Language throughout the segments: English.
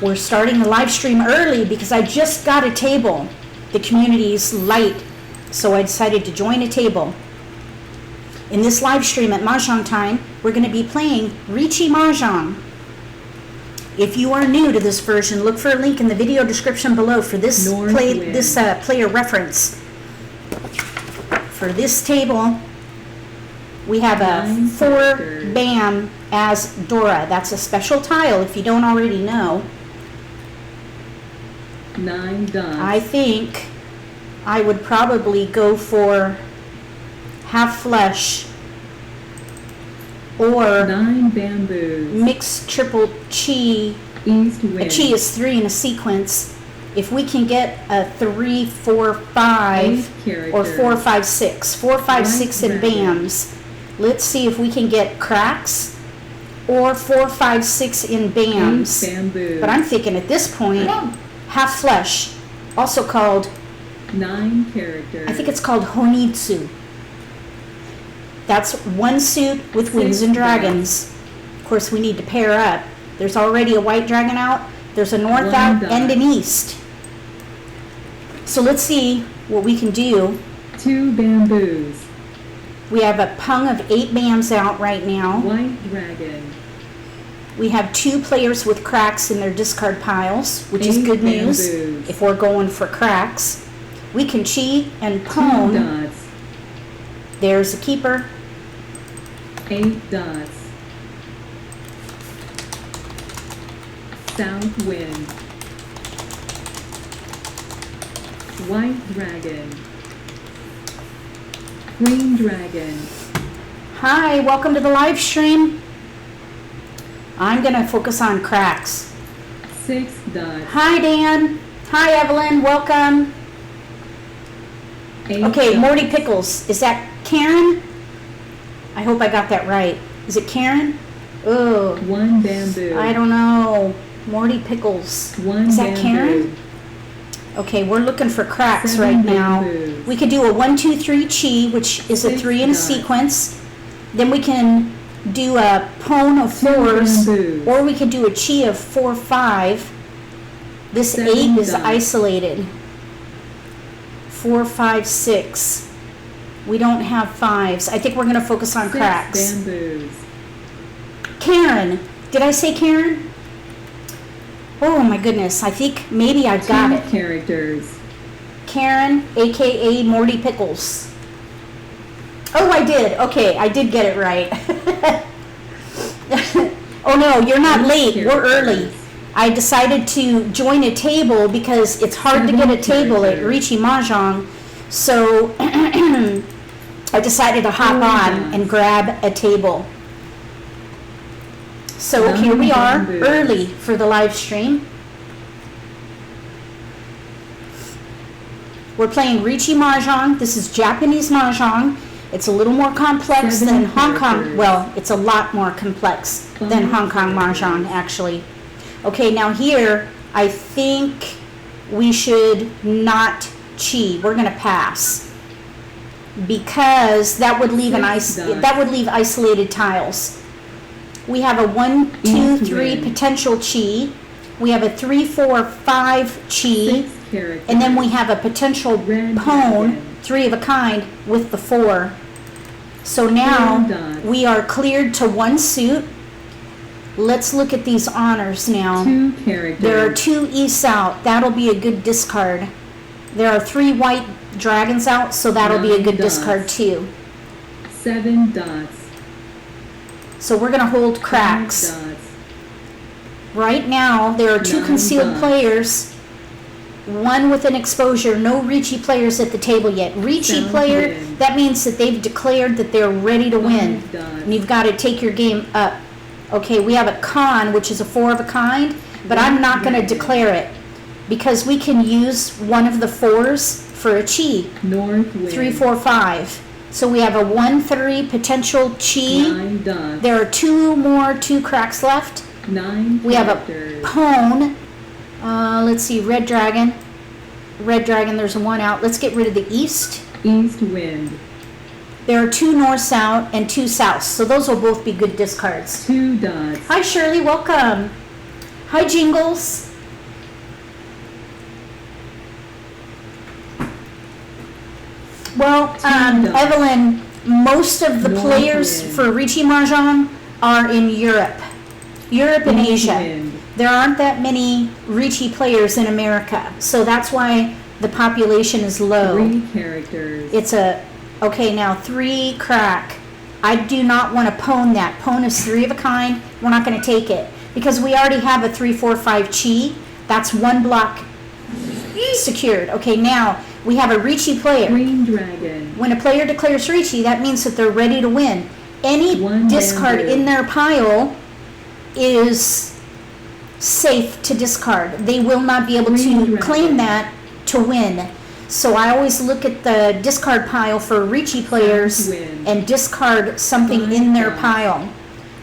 We're starting the live stream early because I just got a table. The community's light, so I decided to join a table. In this live stream at Mahjong Time, we're going to be playing Riichi Mahjong. If you are new to this version, look for a link in the video description below for this player reference. For this table, we have a 4 bam as Dora. That's a special tile if you don't already know. 9 dots. I think I would probably go for half flesh or 9 bamboos. mixed triple chi. East wind. A chi is 3 in a sequence. If we can get a 3, 4, 5 or 4, 5, 6. 4, 5, 6 in bams. Let's see if we can get cracks or 4, 5, 6 in bams. But I'm thinking at this point, half flesh, also called 9 characters. I think it's called honitsu. That's one suit with wings and dragons. Of course, we need to pair up. There's already a white dragon out. There's a north out and an east. So let's see what we can do. 2 bamboos. We have a pung of 8 bams out right now. White dragon. We have 2 players with cracks in their discard piles, which is good news if we're going for cracks. We can chi and pwn. 2 dots. There's a keeper. 8 dots. South wind. White dragon. Green dragon. Hi, welcome to the live stream. I'm going to focus on cracks. 6 dots. Hi, Dan. Hi, Evelyn. Welcome. 8 Okay, dots. Morty Pickles. Is that Karen? I hope I got that right. Is it Karen? Oh, 1 bamboo. I don't know. Morty Pickles. 1 Is that bamboo. Karen? Okay, we're looking for cracks 7 right now. bamboos. We could do a 1, 2, 3 chi, which is a 6 3 in a dots. sequence. Then we can do a pwn of 4s, bamboos. or we could do a chi of 4, 5. This 7 8 is dots. isolated. 4, 5, 6. We don't have 5s. I think we're going to focus on 6 cracks. bamboos. Karen. Did I say Karen? Oh my goodness. I think maybe I got 2 it. characters. Karen, aka Morty Pickles. Oh, I did. Okay, I did get it right. Oh no, you're not late. We're early. I decided to join a table because it's hard to get a table at Riichi Mahjong. So I decided to hop on and grab a table. So here we are, early for the live stream. We're playing Riichi Mahjong. This is Japanese Mahjong. It's a little more complex than Hong Kong. Well, it's a lot more complex than Hong Kong Mahjong, actually. Okay, now here, I think we should not chi. We're going to pass because that would leave isolated tiles. We have a 1, 2, 3 potential chi. We have a 3, 4, 5 chi. And then we have a potential pwn, 3 of a kind, with the 4. So now we are cleared to 1 suit. Let's look at these honors now. 2 characters. There are 2 easts out. That'll be a good discard. There are 3 white dragons out, so that'll be a good discard too. 7 dots. So we're going to hold cracks. 5 dots. Right now, there are 2 concealed players. 1 with an exposure. No Riichi players at the table yet. Riichi player, that means that they've declared that they're ready to win. And you've got to take your game up. Okay, we have a con, which is a 4 of a kind, but I'm not going to declare it because we can use one of the 4s for a chi. North wind. 3, 4, 5. So we have a 1, 3 potential chi. 9 dots. There are 2 cracks left. 9 We have a characters. pwn. Let's see, red dragon. Red dragon, there's a 1 out. Let's get rid of the east. East wind. There are 2 norths out and 2 souths, so those will both be good discards. 2 dots. Hi Shirley, welcome. Hi Jingles. Well, dots. Evelyn, most of the North players wind. for Riichi Mahjong are in Europe and East Asia. wind. There aren't that many Riichi players in America, so that's why the population is low. 3 characters. It's okay, now 3 crack. I do not want to pwn that. Pwn is 3 of a kind. We're not going to take it because we already have a 3, 4, 5 chi. That's 1 block secured. Okay, now we have a Riichi player. Green dragon. When a player declares Riichi, that means that they're ready to win. Any 1 discard bamboo. in their pile is safe to discard. They will not be able Green to dragon. claim that to win. So I always look at the discard pile for Riichi players Wind. and discard something 5 in their dots. pile.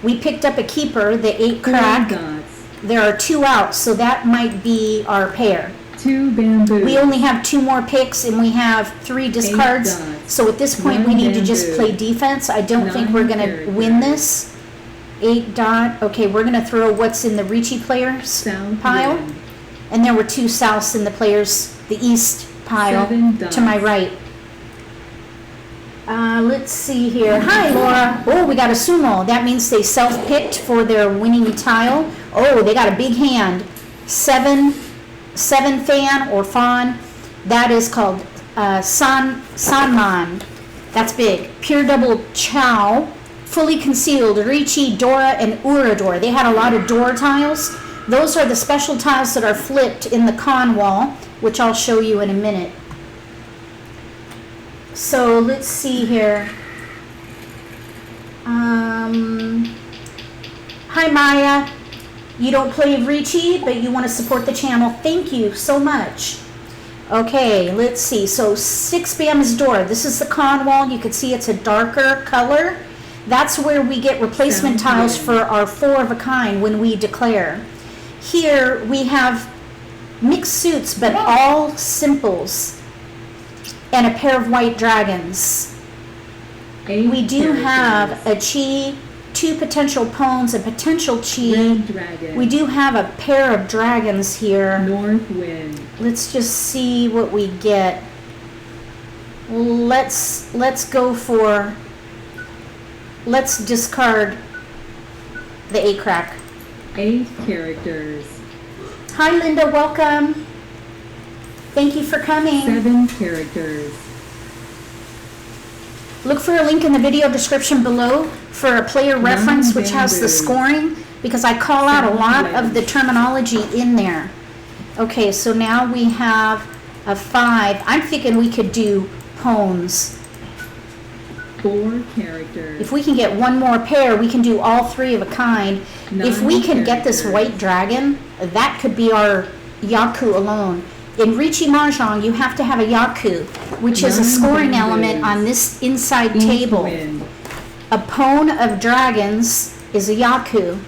We picked up a keeper, the 8 4 crack. dots. There are 2 out, so that might be our pair. 2 bamboo. We only have 2 more picks and we have 3 discards. dots. So at this point we 1 need to just bamboo. play defense. I don't think 9 we're going to characters. win this. 8 dot. Okay, we're going to throw what's in the Riichi players South pile. wind. And there were 2 souths in the players, the east pile 7 dots. to my right. Let's see here. Hi, Laura. Oh, we got a sumo. That means they self-picked for their winning tile. Oh, they got a big hand. 7 fan or fawn. That is called sanman. That's big. Pure double chow. Fully concealed. Riichi, Dora, and Urador. They had a lot of door tiles. Those are the special tiles that are flipped in the con wall, which I'll show you in a minute. So let's see here. Hi Maya. You don't play Riichi, but you want to support the channel. Thank you so much. Okay, let's see. So 6 Bam's door. This is the con wall. You can see it's a darker color. That's where we get replacement tiles for our 4 of a kind when we declare. Here we have mixed suits, but all simples, and a pair of white dragons. 8 We do characters. have a chi, 2 potential pawns, a potential chi. Red dragon. We do have a pair of dragons here. North wind. Let's just see what we get. Let's go for. Let's discard the 8 crack. 8 characters. Hi Linda, welcome. Thank you for coming. 7 characters. Look for a link in the video description below for a player reference which has the bamboo. scoring, because I call out a lot of the terminology in there. Okay, so now we have a 5. I'm thinking we could do pawns. 4 characters. If we can get 1 more pair, we can do all 3 of a kind. If we 9 can get this characters. white dragon, that could be our Yaku alone. In Riichi Mahjong, you have to have a Yaku, which is a 9 scoring bamboos. element on this inside East table. wind. A pawn of dragons is a Yaku.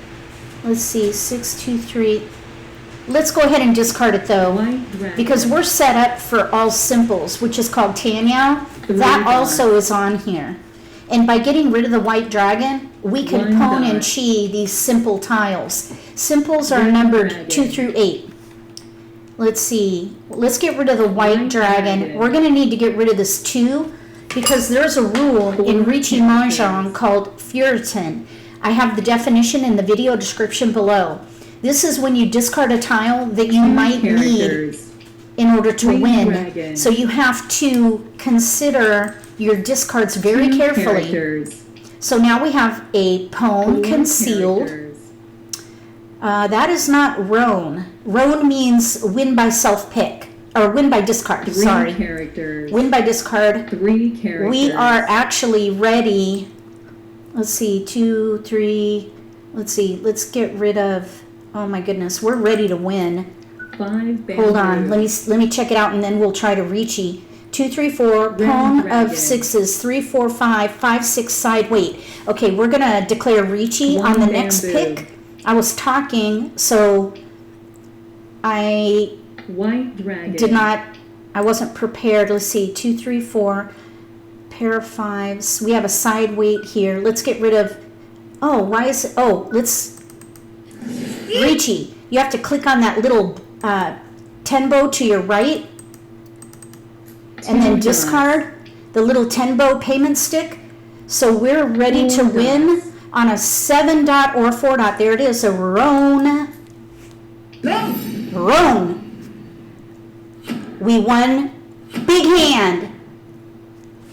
Let's see, 6, 2, 3. Let's go ahead and discard it though, White dragon. because we're set up for all simples, which is called Tanyao. That Three also is on here. And by getting rid of the white dragon, we can 1 pawn and dot. chi these simple tiles. Simples are Red numbered dragon. 2 through 8. Let's see. Let's get rid of the white White dragon. dragon. We're going to need to get rid of this 2 because there's a rule in 4 Riichi characters. Mahjong called Furiten. I have the definition in the video description below. This is when you discard a tile that you 2 might need characters. in order to Green win. dragon. So you have to consider your discards very 2 carefully. characters. So now we have a pawn 4 concealed. characters. That is not roan. Roan means win by self-pick, or win by discard, 3 sorry. characters. Win by discard. 3 characters. We are actually ready. Let's see, 2, 3. Let's see, let's get rid of, oh my goodness, we're ready to win. 5 bamboo. Hold on, let me check it out and then we'll try to Riichi. 2, 3, 4, Red pawn dragon. of 6s, 3, 4, 5, 5, 6 side weight. Okay, we're gonna declare Riichi 1 on the next bamboo. pick. I was talking, so I White dragon. I wasn't prepared. Let's see, 2, 3, 4, pair of 5s. We have a side weight here. Let's get rid of, let's, Riichi. You have to click on that little tenbo to your right and then 2 dots. discard. the little tenbo payment stick. So we're ready to win on a 7 dot or 4 dot. There it is, a roan. Roan. We won big hand.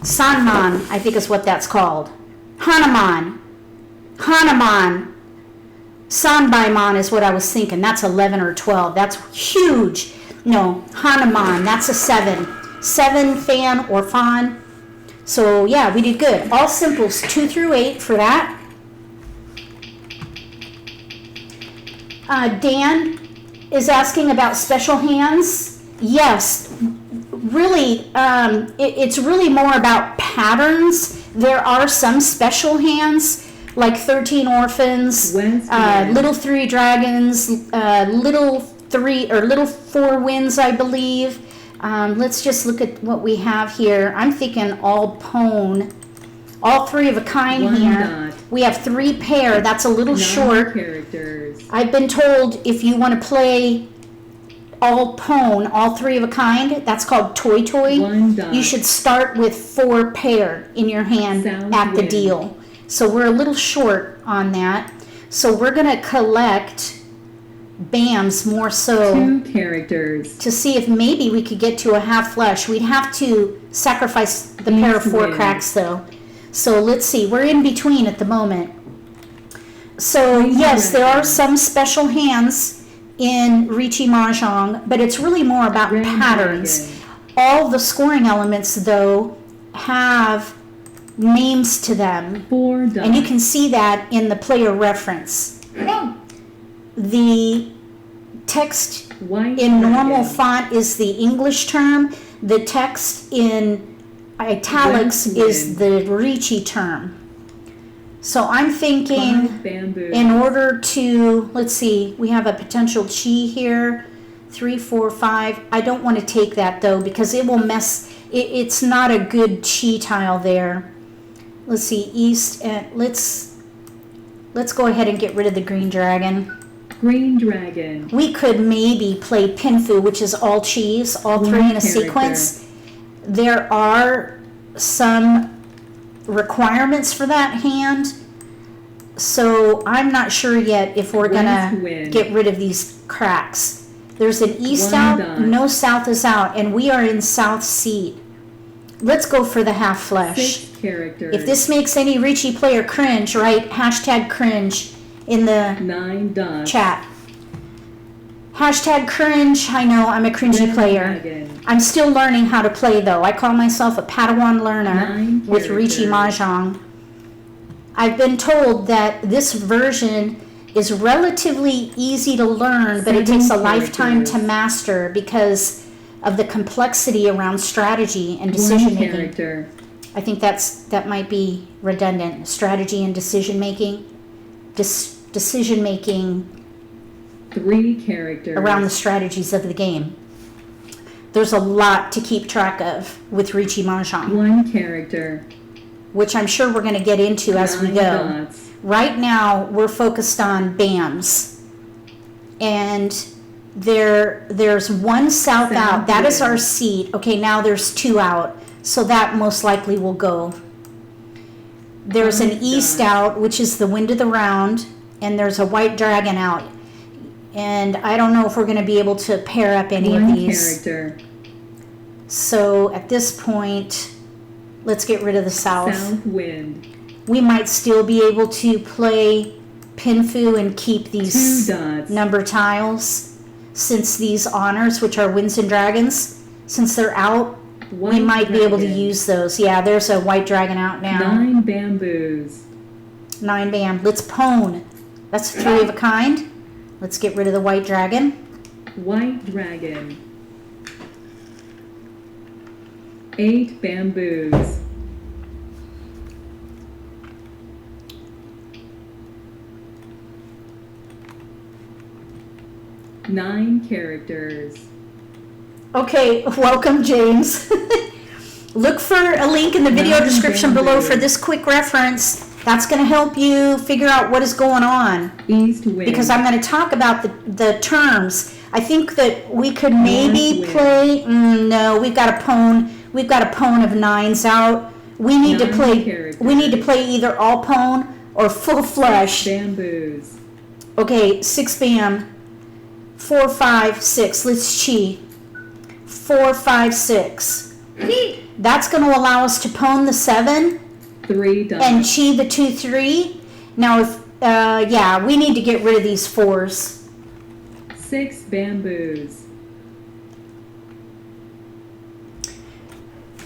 Sanman, I think is what that's called. Hanuman. Hanuman. Sanbaimon is what I was thinking. That's 11 or 12. That's huge. No, Hanuman, that's a 7. 7 fan or fawn. So yeah, we did good. All simples 2 through 8 for that. Dan is asking about special hands. Yes, really, it's really more about patterns. There are some special hands, like 13 Orphans, Little 3 Dragons, Little 3 or Little 4 Winds, I believe. Let's just look at what we have here. I'm thinking all pone, all 3 of a kind here. We have 3 pair. That's a little short. Characters. I've been told if you want to play all pone, all 3 of a kind, that's called toy toy. You should start with 4 pair in your hand at the deal. So we're a little short on that. So we're going to collect BAMs more so 2 characters to see if maybe we could get to a half flush. We'd have to sacrifice the pair of 4 cracks though. So let's see, we're in between at the moment. So yes, there are some special hands in Riichi Mahjong, but it's really more about patterns. All the scoring elements though have names to them, 4 dots. and you can see that in the player reference. The text in normal font is the English term. The text in italics is the Riichi term. So I'm thinking in order to, let's see, we have a potential chi here, 3, 4, 5. I don't want to take that though because it will mess, it's not a good chi tile there. Let's see, east, and let's go ahead and get rid of the green dragon. Green dragon. We could maybe play Pinfu, which is all cheese, all 3 in a sequence. There are some requirements for that hand, so I'm not sure yet if we're gonna get rid of these cracks. There's an east out, no south is out, and we are in south seat. Let's go for the half flesh. 6 characters. If this makes any Riichi player cringe, write hashtag cringe in the 9 dots. chat. Hashtag cringe. I know I'm a cringy player. Dragon. I'm still learning how to play though. I call myself a padawan learner 9 with Riichi characters. Mahjong. I've been told that this version is relatively easy to learn, but it 7 takes a lifetime to characters. master because of the complexity around strategy and 1 decision making. character. I think that might be redundant. Strategy and decision making. Decision making 3 characters. around the strategies of the game. There's a lot to keep track of with Riichi Mahjong, 1 character. which I'm sure we're going to get into as we 9 go. dots. Right now, we're focused on BAMs. And there's 1 south out. That is our seat. Okay, now there's 2 out. So that most likely will go. There's an east out, which is the wind of the round. And there's a white dragon out. And I don't know if we're going to be able to pair up any 1 of these. character. So at this point, let's get rid of the south. South wind. We might still be able to play Pinfu and keep 2 these dots. number tiles. Since these honors, which are winds and dragons, since they're out, we might be able to use those. Yeah, there's a white dragon out now. 9 bamboos. 9 bam. Let's pone. That's 3 of a kind. Let's get rid of the white dragon. White dragon. 8 bamboos. Nine characters. Okay, welcome, James. Look for a link in the video description below for this quick reference. That's going to help you figure out what is going on. East wind. Because I'm going to talk about the terms. I think that we could maybe play, no, we've got a pone. We've got a pone of 9s out. We need to 9 play. characters. We need to play either all pone or full flush. Bamboos. Okay, 6 bam. 4, 5, 6. Let's chi. 4, 5, 6. That's going to allow us to pone the 7 3 dots. and chi the 2, 3. Now, if yeah, we need to get rid of these 4s. 6 bamboos.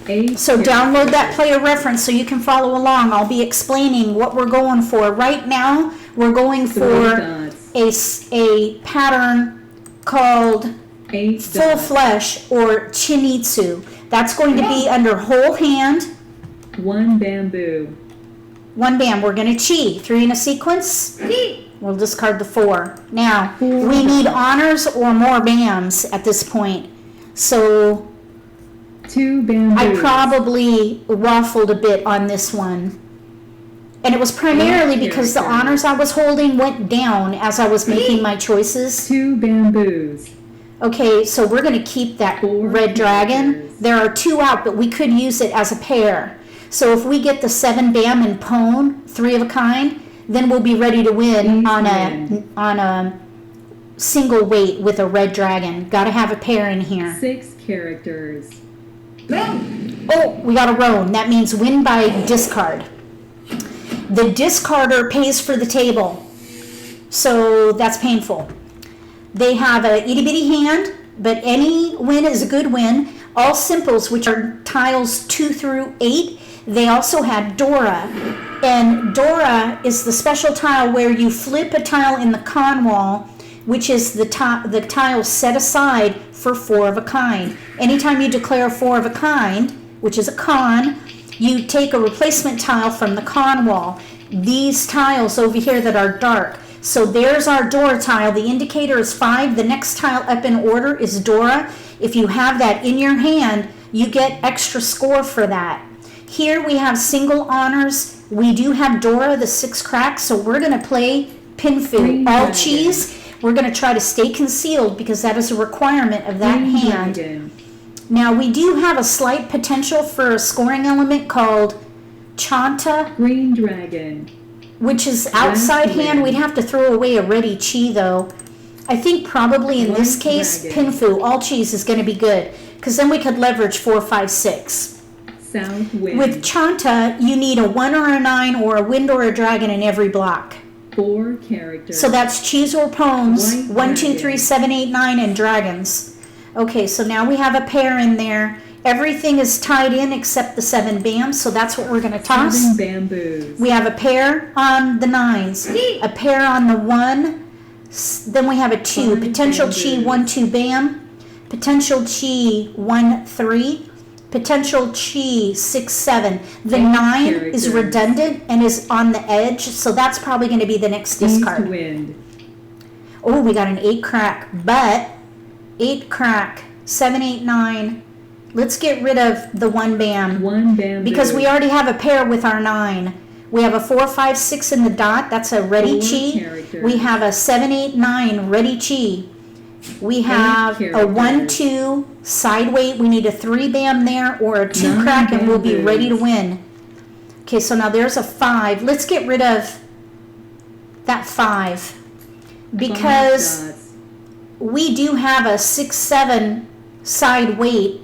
8 So download that characters. player reference so you can follow along. I'll be explaining what we're going for. Right now, we're going 3 for dots. a pattern called 8 full dots. flesh or chinitsu. That's going to be under whole hand. 1 bamboo. 1 bam. We're going to chi. 3 in a sequence. We'll discard the 4. Now, 4 we need dots. honors or more bams at this point. So 2 bamboos. I probably waffled a bit on this one. And it was primarily because the honors I was holding went down as I was making my choices. 2 bamboos. Okay, so we're going to keep that 4 red dragon. characters. There are 2 out, but we could use it as a pair. So if we get the 7 bam and pone, 3 of a kind, then we'll be ready to win on a single weight with a red dragon. Got to have a pair in here. 6 characters. Oh, we got a roan. That means win by discard. The discarder pays for the table. So that's painful. They have a itty bitty hand, but any win is a good win. All simples, which are tiles 2 through 8, they also had Dora. And Dora is the special tile where you flip a tile in the con wall, which is the tile set aside for 4 of a kind. Anytime you declare 4 of a kind, which is a con, you take a replacement tile from the con wall. These tiles over here that are dark. So there's our Dora tile. The indicator is 5. The next tile up in order is Dora. If you have that in your hand, you get extra score for that. Here we have single honors. We do have Dora, the 6 cracks, so we're going to play Pinfu. Green All dragon. cheese. We're going to try to stay concealed because that is a requirement of that Green hand. dragon. Now we do have a slight potential for a scoring element called Chanta, Green dragon. which is outside Last hand. win. We'd have to throw away a ready chi though. I think probably in this White case, dragon. Pinfu, all cheese is going to be good because then we could leverage 4, 5, 6. South wind. With Chanta, you need a 1 or a 9 or a wind or a dragon in every block. 4 characters. So that's cheese or pones, White 1, 2, 3, dragon. 7, 8, 9, and dragons. Okay, so now we have a pair in there. Everything is tied in except the 7 bams, so that's what we're going to toss. 7 bamboos. We have a pair on the 9s, a pair on the 1, then we have a 2, Five potential chi bamboos. 1, 2 bam, potential chi 1, 3, potential chi 6, 7. The 9 is characters. redundant and is on the edge, so that's probably going to be the next East discard. wind. Oh, we got an 8 crack, but 8 crack, 7, 8, 9. Let's get rid of the 1 bam 1 bamboo. because we already have a pair with our 9. We have a 4, 5, 6 in the dot. That's a ready 4 chi. characters. We have a 7, 8, 9 ready chi. We have a 1, characters. 2 side weight. We need a 3 bam there or a 2 9 crack and we'll be ready to bamboos. win. Okay, so now there's a 5. Let's get rid of that 5 5 because dots. we do have a 6, 7 side weight.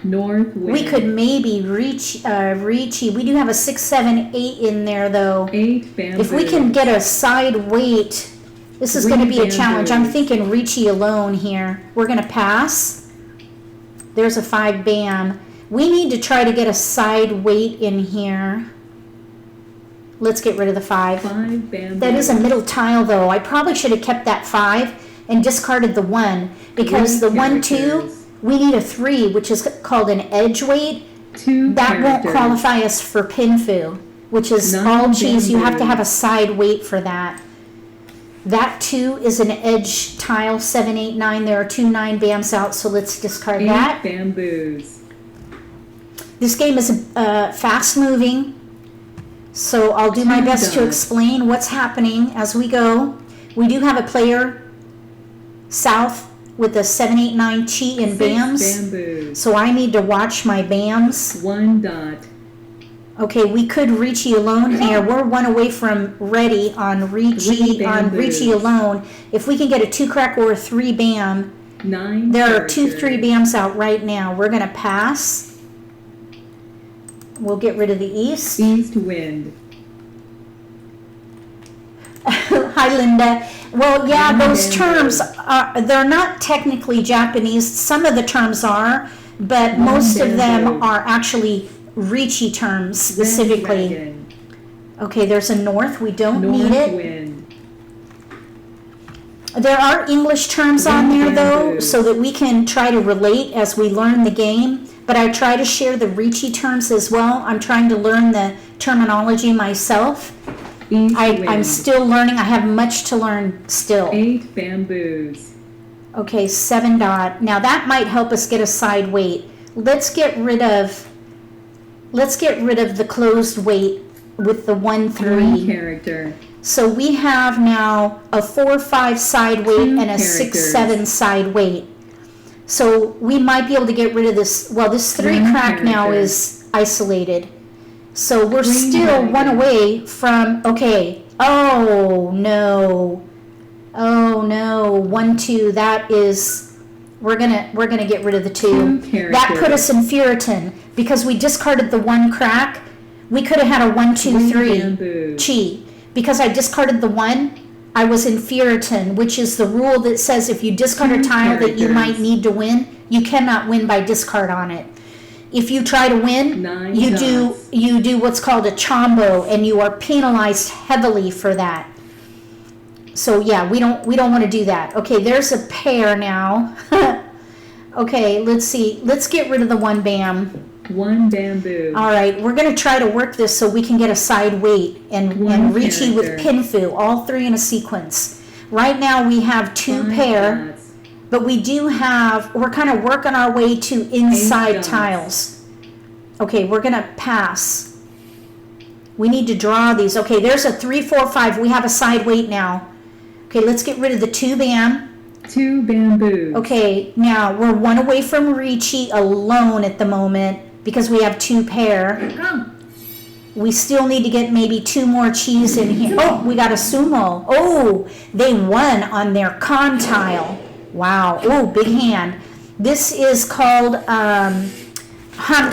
North wind. We could maybe reach Riichi. We do have a 6, 7, 8 in there though. 8 bamboos. If we can get a side weight, this is going to be a Three challenge. I'm bamboos. thinking Riichi alone here. We're going to pass. There's a 5 bam. We need to try to get a side weight in here. Let's get rid of the 5. 5 bamboos. That is a middle tile though. I probably should have kept that 5 and discarded the 1 because Three the 1, 2, characters. we need a 3, which is called an edge weight. 2 That won't characters. qualify us for Pinfu, which is 9 all cheese. You have to bamboos. have a side weight for that. That 2 is an edge tile, 7, 8, 9. There are 2 9 bams out, so let's discard 8 that. bamboos. This game is fast moving, so I'll do my 2 best to dots. explain what's happening as we go. We do have a player south with a 7, 8, 9 chi and 6 bams. bamboos. So I need to watch my bams. 1 dot. Okay, we could Riichi alone here. We're 1 away from ready on Riichi, 3 on bamboos. Riichi alone. If we can get a 2 crack or a 3 bam, 9 there are characters. 2, 3 bams out right now. We're gonna pass. We'll get rid of the east. East wind. Hi, Linda. Well, yeah, Nine those terms, bamboos. they're not technically Japanese. Some of the terms are, but One most of them bamboo. are actually Riichi terms Red specifically. dragon. Okay, there's a north. We don't North need it. wind. There are English terms on there, though, so that we can try to relate as we learn the game. But I try to share the Riichi terms as well. I'm trying to learn the terminology myself. East I'm wind. still learning. I have much to learn still. 8 bamboos. Okay, 7 dot. Now that might help us get a side weight. Let's get rid of the closed weight with the 1, 3. 1 character. So we have now a 4, 5 side weight 2 and a 6, characters. 7 side weight. So we might be able to get rid of this. Well, this 3 1 crack now character. is isolated. So we're Green still dragon. 1 away from, okay. Oh no. Oh no. 1, 2. That is, we're gonna get rid of the 2. 2 That put characters. us in Furiten because we discarded the 1 crack. We could have had a 1, 2, 3 3 bamboos. chi. Because I discarded the 1, I was in Furiten, which is the rule that says if you discard a 2 tile that you characters. might need to win, you cannot win by discard on it. If you try to win, 9 you dots. do what's called a chombo, and you are penalized heavily for that. So yeah, we don't want to do that. Okay, there's a pair now. Okay, let's see. Let's get rid of the 1 bam. 1 bamboo. All right, we're going to try to work this so we can get a side weight and One Riichi with character. Pinfu, all 3 in a sequence. Right now we have 2 5 pair, dots. but we do have, we're kind of working our way to inside dots. tiles. Okay, we're going to pass. We need to draw these. Okay, there's a 3, 4, 5. We have a side weight now. Okay, let's get rid of the 2 bam. 2 bamboos. Okay, now we're 1 away from Riichi alone at the moment because we have 2 pair. We still need to get maybe 2 more cheese in here. Oh, we got a sumo. Oh, they won on their con tile. Wow. Oh, big hand. This is called,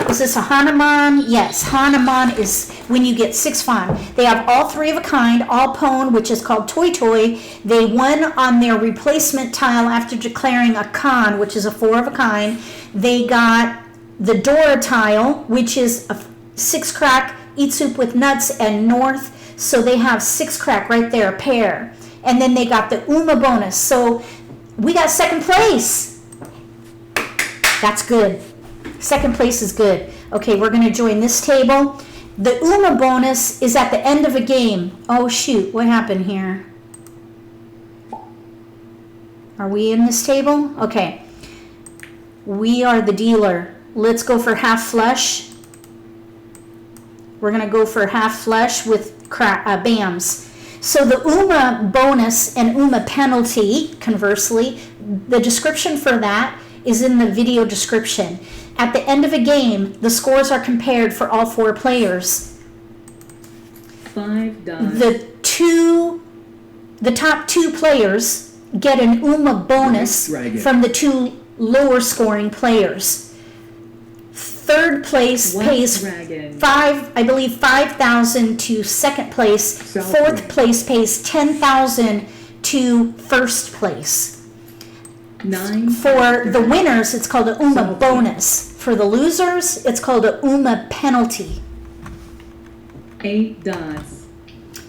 is this a Hanuman? Yes, Hanuman is when you get 6 fun. They have all 3 of a kind, all pone, which is called Toy Toy. They won on their replacement tile after declaring a con, which is a 4 of a kind. They got the Dora tile, which is a 6 crack, eat soup with nuts, and north. So they have 6 crack right there, a pair. And then they got the Uma bonus. So we got 2nd place. That's good. 2nd place is good. Okay, we're going to join this table. The Uma bonus is at the end of a game. Oh, shoot. What happened here? Are we in this table? Okay. We are the dealer. Let's go for half flush. We're going to go for half flush with bams. So the Uma bonus and Uma penalty, conversely, the description for that is in the video description. At the end of a game, the scores are compared for all 4 players. 5 dots. The top 2 players get an Uma bonus Dragon. from the 2 lower scoring players. 3rd place White pays dragon. 5,000 to 2nd place. South 4th wind. place pays 10,000 to 1st place. 9 For the characters. winners, it's called a Uma South wind. bonus. For the losers, it's called a Uma penalty. 8 dots.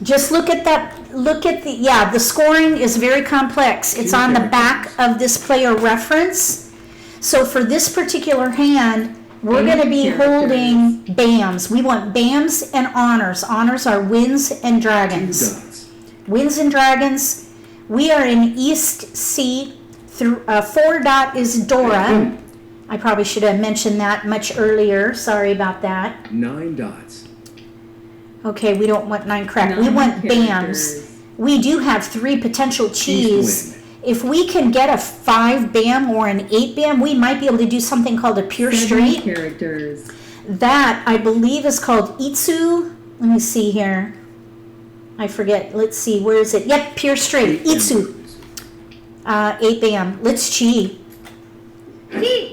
Just look at that. Look at the scoring is very complex. It's on the back of this player reference. So for this particular hand, we're 8 going to be characters. holding BAMs. We want BAMs and honors. Honors are wins and 2 dragons. dots. Winds and dragons. We are in East C. 4 dot is Dora. I probably should have mentioned that much earlier. Sorry about that. 9 dots. Okay, we don't want 9 crack. We 9 want BAMs. characters. We do have 3 potential cheese wind. if we can get a 5 bam or an 8 bam, we might be able to do something called a pure 7 straight. characters. That, I believe, is called itsu. Let me see here. I forget. Let's see. Where is it? Yep, pure straight. Itsu. 8 bam. Let's chi.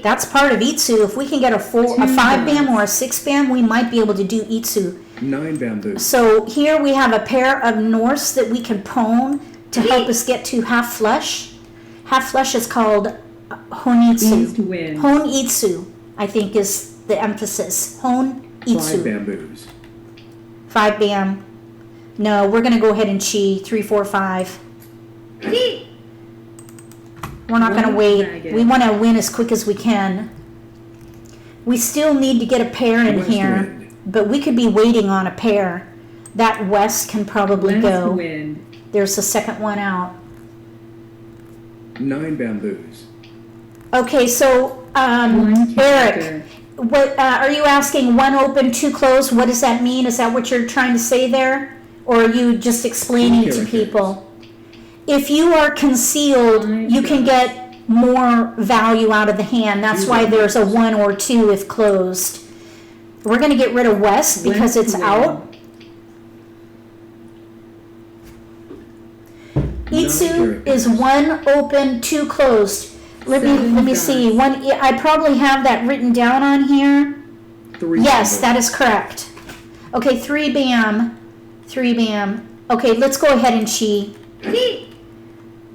That's part of itsu. If we can get a 5 bam or a 6 bam, we might be able to do itsu. 9 bamboo. So here we have a pair of Norse that we can pwn to help us get to half flush. Half flush is called honitsu. East wind. Honitsu, I think, is the emphasis. 5 Honitsu. bamboos. 5 bam. No, we're going to go ahead and chi. 3, 4, 5. We're not going to One wait. dragon. We want to win as quick as we can. We still need to get a pair in West here, wind. but we could be waiting on a pair. That west can probably West go. wind. There's the second one out. 9 bamboos. Okay, so One Eric, character. what are you asking? 1 open, 2 closed. What does that mean? Is that what you're trying to say there, or are you just explaining to Characters. people? If you are concealed, 5 you can dots. get more value out of the hand. That's 2 why dots. there's a 1 or 2 if closed. We're going to get rid of west because West it's wind. out. Itsu characters. is 1 open, 2 closed. Let Seven me see. dots. I probably have that written down on here. 3 Yes, bamboos. that is correct. Okay, 3 bam. 3 bam. Okay, let's go ahead and chi.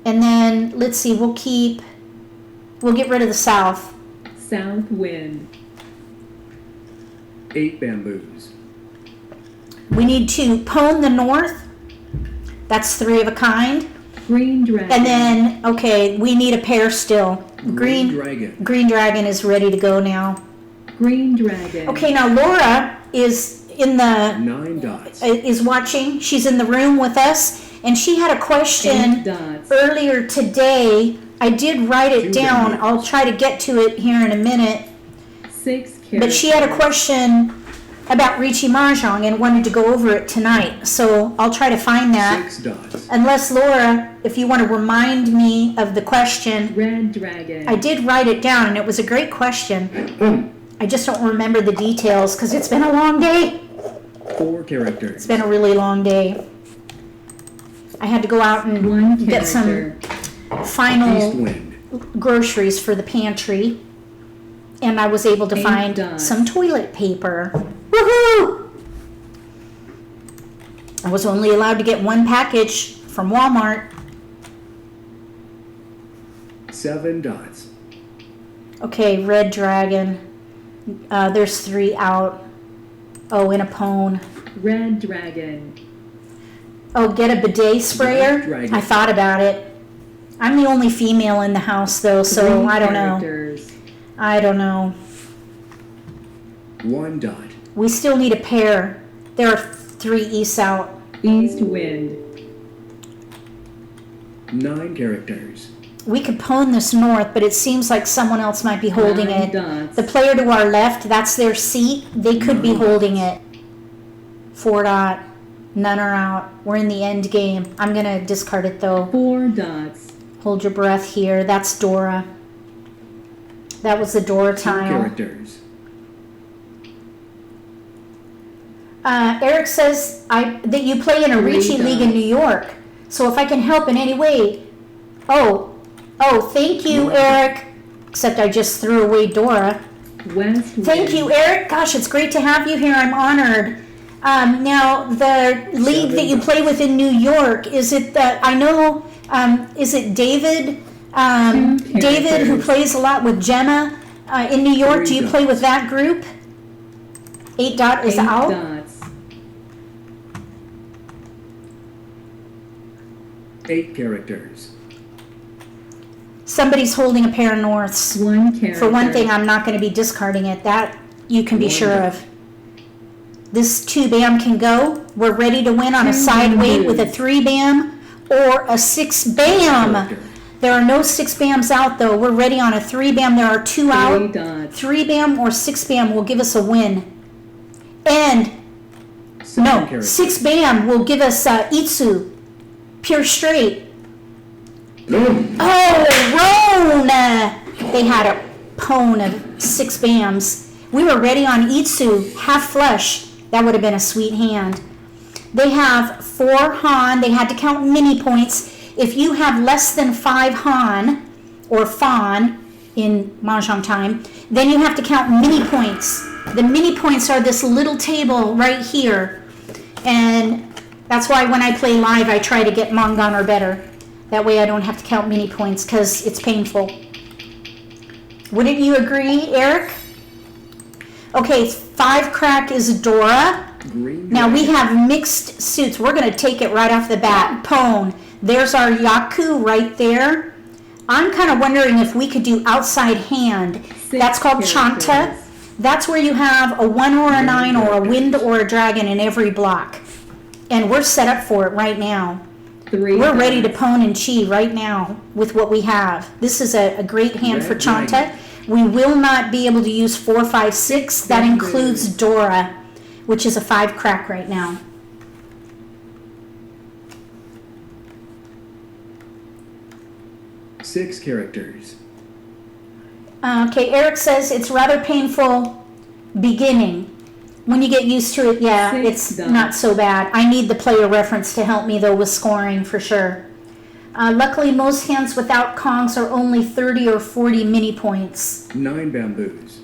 And then, let's see, we'll get rid of the south. South wind. 8 bamboos. We need to pwn the north. That's 3 of a kind. Green dragon. And then, okay, we need a pair still. Green Green dragon. dragon is ready to go now. Green dragon. Okay, now Laura is in the 9 dots. is watching. She's in the room with us, and she had a 8 question dots. earlier today. I did write it 2 down. bamboos. I'll try to get to it here in a minute. 6 characters. But she had a question about Riichi Mahjong and wanted to go over it tonight. So I'll try to find that. 6 dots. Unless, Laura, if you want to remind me of the question. Red dragon. I did write it down, and it was a great question. I just don't remember the details because it's been a long day. 4 characters. It's been a really long day. I had to go out and 1 get some character. East final wind. groceries for the pantry. And I was able to 8 find dots. some toilet paper. Woohoo! I was only allowed to get 1 package from Walmart. 7 dots. Okay, red dragon. There's 3 out. Oh, in a pwn. Red dragon. Oh, get a bidet sprayer? dragon. I thought about it. I'm the only female in the house, though, so 3 I don't know. characters. I don't know. 1 dot. We still need a pair. There are 3 east out. East wind. 9 characters. We could pwn this north, but it seems like someone else might be holding 9 it. dots. The player to our left, that's their seat. They could be 9 holding it. 4 dot. None are out. We're in the end game. I'm going to discard it, though. 4 dots. Hold your breath here. That's Dora. That was the Dora 2 tile. characters. Eric says that you play in a 3 Riichi league in dots. New York. So if I can help in any way. Oh, thank you, No. Eric. Except I just threw away Dora. West wind. Thank you, Eric. Gosh, it's great to have you here. I'm honored. Now, the league that you play with in New York, is it I know, is it David? 2 David, who characters. plays a lot with Gemma in New York. 3 Do you dots. play with that group? 8 dot is 8 out. dots. 8 characters. Somebody's holding a pair of norths. 1 character. For one thing, I'm not going to be discarding it. That you can be 1 sure dot. of. This 2 bam can go. We're ready to win on a 2 side weight bamboos. with a 3 bam or a 6 bam. Character. There are no 6 bams out, though. We're ready on a 3 bam. There are 2 3 out. dots. 3 bam or 6 bam will give us a win. And 7 no, characters. 6 bam will give us Itsu, pure straight. Oh, Rona! They had a pwn of 6 bams. We were ready on Itsu, half flush. That would have been a sweet hand. They have 4 Han. They had to count mini points. If you have less than 5 Han or Fan in Mahjong Time, then you have to count mini points. The mini points are this little table right here. And that's why when I play live, I try to get Mongan or better. That way I don't have to count mini points because it's painful. Wouldn't you agree, Eric? Okay, 5 crack is Dora. Now we have mixed suits. We're going to take it right off the bat. Pone. There's our Yaku right there. I'm kind of wondering if we could do outside hand. That's called Chanta. That's where you have a 1 or a 9 or a wind or a dragon in every block. And we're set up for it right now. We're ready to pone and chi right now with what we have. This is a great hand for Chanta. We will not be able to use 4, 5, 6. That includes Dora, which is a 5 crack right now. Six characters. Okay, Eric says it's rather painful beginning. When you get used to it, yeah, it's not so bad. I need the player reference to help me, though, with scoring for sure. Luckily, most hands without Kongs are only 30 or 40 mini points. 9 bamboos.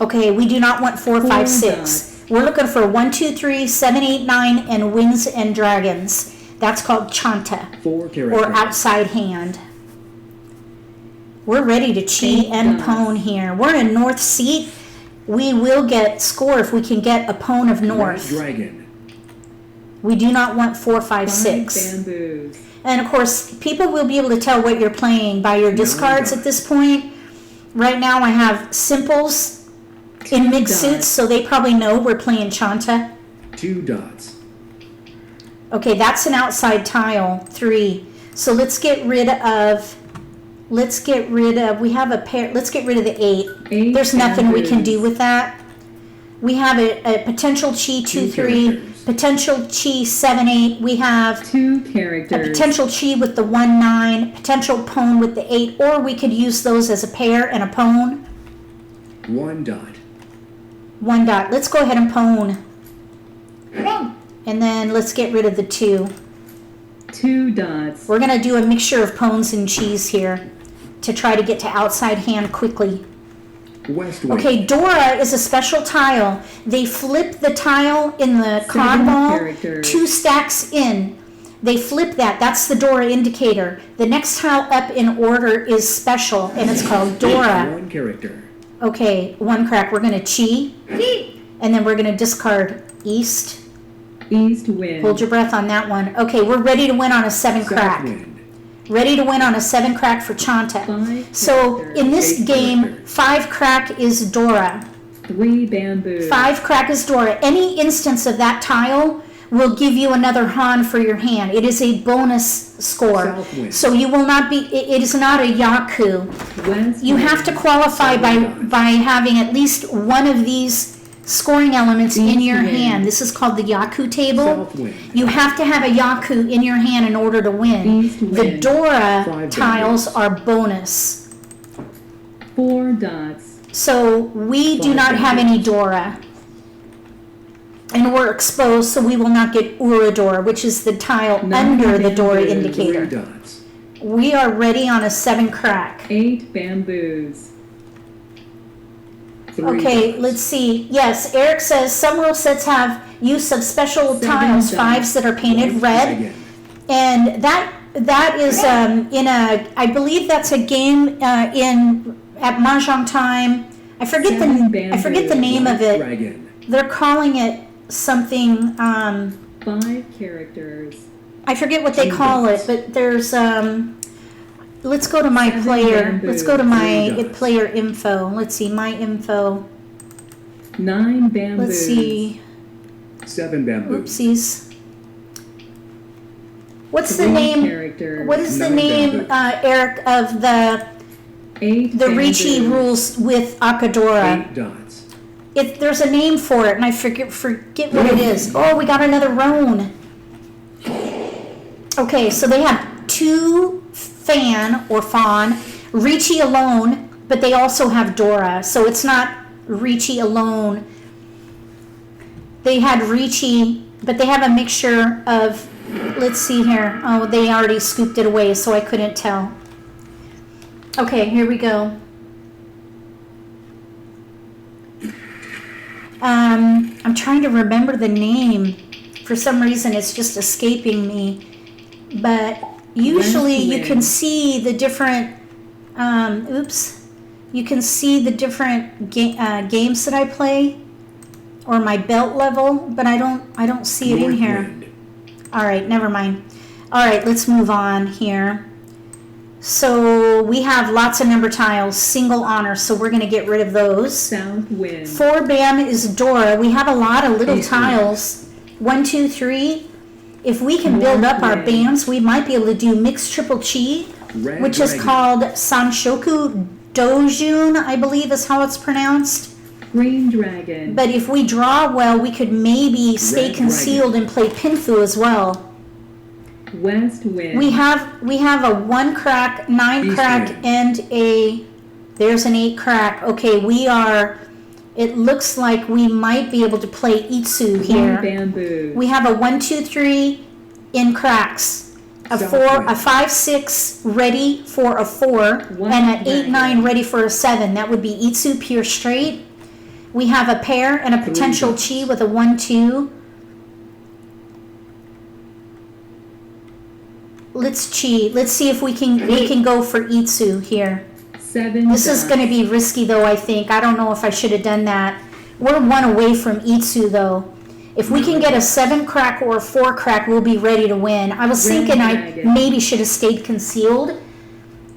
Okay, we do not want 4, 5, 6. We're looking for 1, 2, 3, 7, 8, 9, and winds and dragons. That's called Chanta, 4 characters. or outside hand. We're ready to chi and pone here. We're in north seat. We will get score if we can get a pone of north. Dragon. We do not want 4, 5, 6. Bamboos. And of course, people will be able to tell what you're playing by your discards at this point. Right now I have simples in mid suits, so they probably know we're playing Chanta. 2 dots. Okay, that's an outside tile, 3. So let's get rid of, we have a pair, let's get rid of the 8. There's nothing we can do with that. We have a potential chi 2, 3, potential chi 7, 8. We have 2 characters. a potential chi with the 1, 9, potential pone with the 8, or we could use those as a pair and a pone. 1 dot. 1 dot. Let's go ahead and pone. And then let's get rid of the 2. 2 dots. We're going to do a mixture of pones and cheese here to try to get to outside hand quickly. West wing. Okay, Dora is a special tile. They flip the tile in the cod ball characters. 2 stacks in. They flip that. That's the Dora indicator. The next tile up in order is special, and it's called Dora. 1 character. Okay, 1 crack. We're going to chi, and then we're going to discard east. East wind. Hold your breath on that one. Okay, we're ready to win on a 7 South crack. wind. Ready to win on a 7 crack for Chanta. 5 So characters. in this 8 game, characters. 5 crack is Dora. 3 bamboos. 5 crack is Dora. Any instance of that tile will give you another Han for your hand. It is a bonus score. South wind. So you will not be, it is not a Yaku. West You wind. have to qualify by having at least one of these scoring elements in your wind. hand. This is called the Yaku table. South wind. You have to have a Yaku in your hand in order to win. East The wind. Dora 5 tiles bamboos. are bonus. 4 dots. So we do 5 not have any bamboos. Dora. And we're exposed, so we will not get Uradora, which is the tile 9 under the Dora bamboos. 3 indicator. dots. We are ready on a 7 crack. 8 bamboos. 3 Okay, dots. let's see. Yes, Eric says some rule sets have use of special 7 tiles, dots. 5s that are painted red. Dragon. And that is in a, I believe that's a game at Mahjong Time. I forget the 7 name of it. Dragon. They're calling it something. 5 characters. I forget what they call it, but there's let's go to my 7 player. bamboos. Let's go to my 3 dots. player info. Let's see my info. 9 bamboos. Let's see. 7 bamboos. Oopsies. What's the 3 name? characters. What is the 9 name, bamboos. Eric, of the 8 Riichi bamboos. rules with Akadora? 8 dots. There's a name for it, and I forget what it is. Oh, we got another roan. Okay, so they have 2 Fan or Fawn, Riichi alone, but they also have Dora, so it's not Riichi alone. They had Riichi, but they have a mixture of, let's see here. Oh, they already scooped it away, so I couldn't tell. Okay, here we go. I'm trying to remember the name. For some reason, it's just escaping me. But usually you can see the different, you can see the different games that I play, or my belt level, but I don't see it in here. All right, never mind. All right, let's move on here. So we have lots of number tiles, single honor, so we're going to get rid of those. South wind. 4 Bam is Dora. We have a lot of little tiles. 1, 2, 3. If we can build up our Bams, we might be able to do mixed triple chi, which is called Sanshoku Dojun, I believe is how it's pronounced. Green dragon. But if we draw well, we could maybe stay concealed and play Pinfu as well. West wind. We have a 1 crack, 9 crack, and there's an 8 crack. Okay, it looks like we might be able to play Itsu here. Bamboo. We have a 1, 2, 3 in cracks. A 5, 6 ready for a 4, and an 8, 9 ready for a 7. That would be Itsu pure straight. We have a pair and a potential chi with a 1, 2. Let's cheat. Let's see if we can go for Itsu here. 7 This is going to be risky though, I think. I don't know if I should have done that. We're 1 away from Itsu though. If we can get a 7 crack or a 4 crack, we'll be ready to win. I was thinking I maybe should have stayed concealed.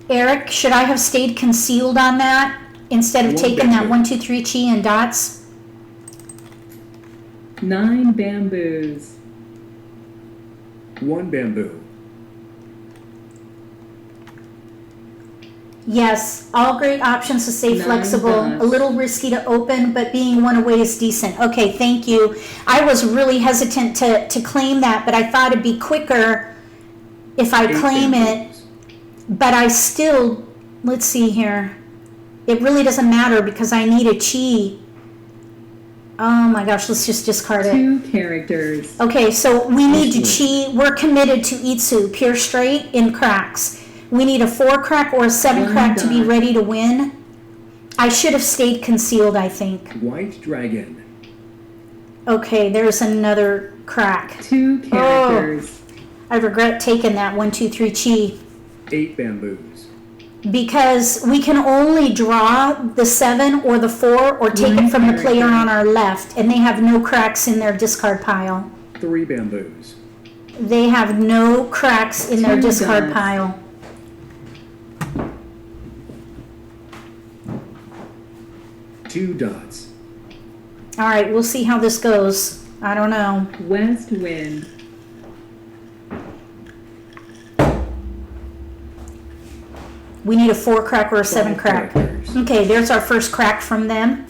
Eric, should I have stayed concealed on that instead of taking that 1, 2, 3 chi and dots? 9 bamboos. 1 bamboo. Yes, all great options to stay 9 flexible. dots. A little risky to open, but being 1 away is decent. Okay, thank you. I was really hesitant to claim that, but I thought it'd be quicker if I claim it. But I still, let's see here. It really doesn't matter because I need a chi. Oh my gosh, let's just discard it. 2 characters. Okay, so we need to chi. We're committed to Itsu, pure straight in cracks. We need a 4 crack or a 7 crack to be ready to win. I should have stayed concealed, I think. White dragon. Okay, there's another crack. 2 characters. I regret taking that 1, 2, 3 chi. 8 bamboos. Because we can only draw the 7 or the 4 or take it from the player on our left, and they have no cracks in their discard pile. 3 bamboos. They have no cracks in their discard pile. 2 dots. All right, we'll see how this goes. I don't know. West wind. We need a 4 crack or a 7 crack. Characters. Okay, there's our first crack from them.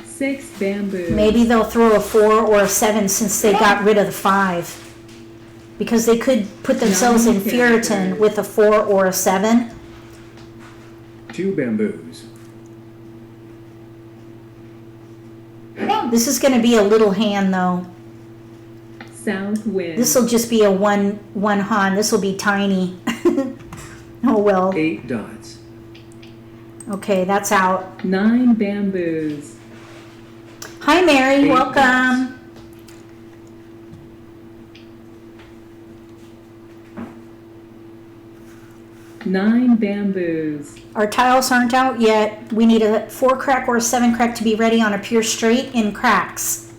6 bamboos. Maybe they'll throw a 4 or a 7 since they got rid of the 5. Because they could put themselves in Furiten with a 4 or a 7. 2 bamboos. This is going to be a little hand though. South wind. This will just be a one han. This will be tiny. Oh well. 8 dots. Okay, that's out. 9 bamboos. Hi Mary, 8 welcome. Nine bamboos. Our tiles aren't out yet. We need a 4 crack or a 7 crack to be ready on a pure straight in cracks.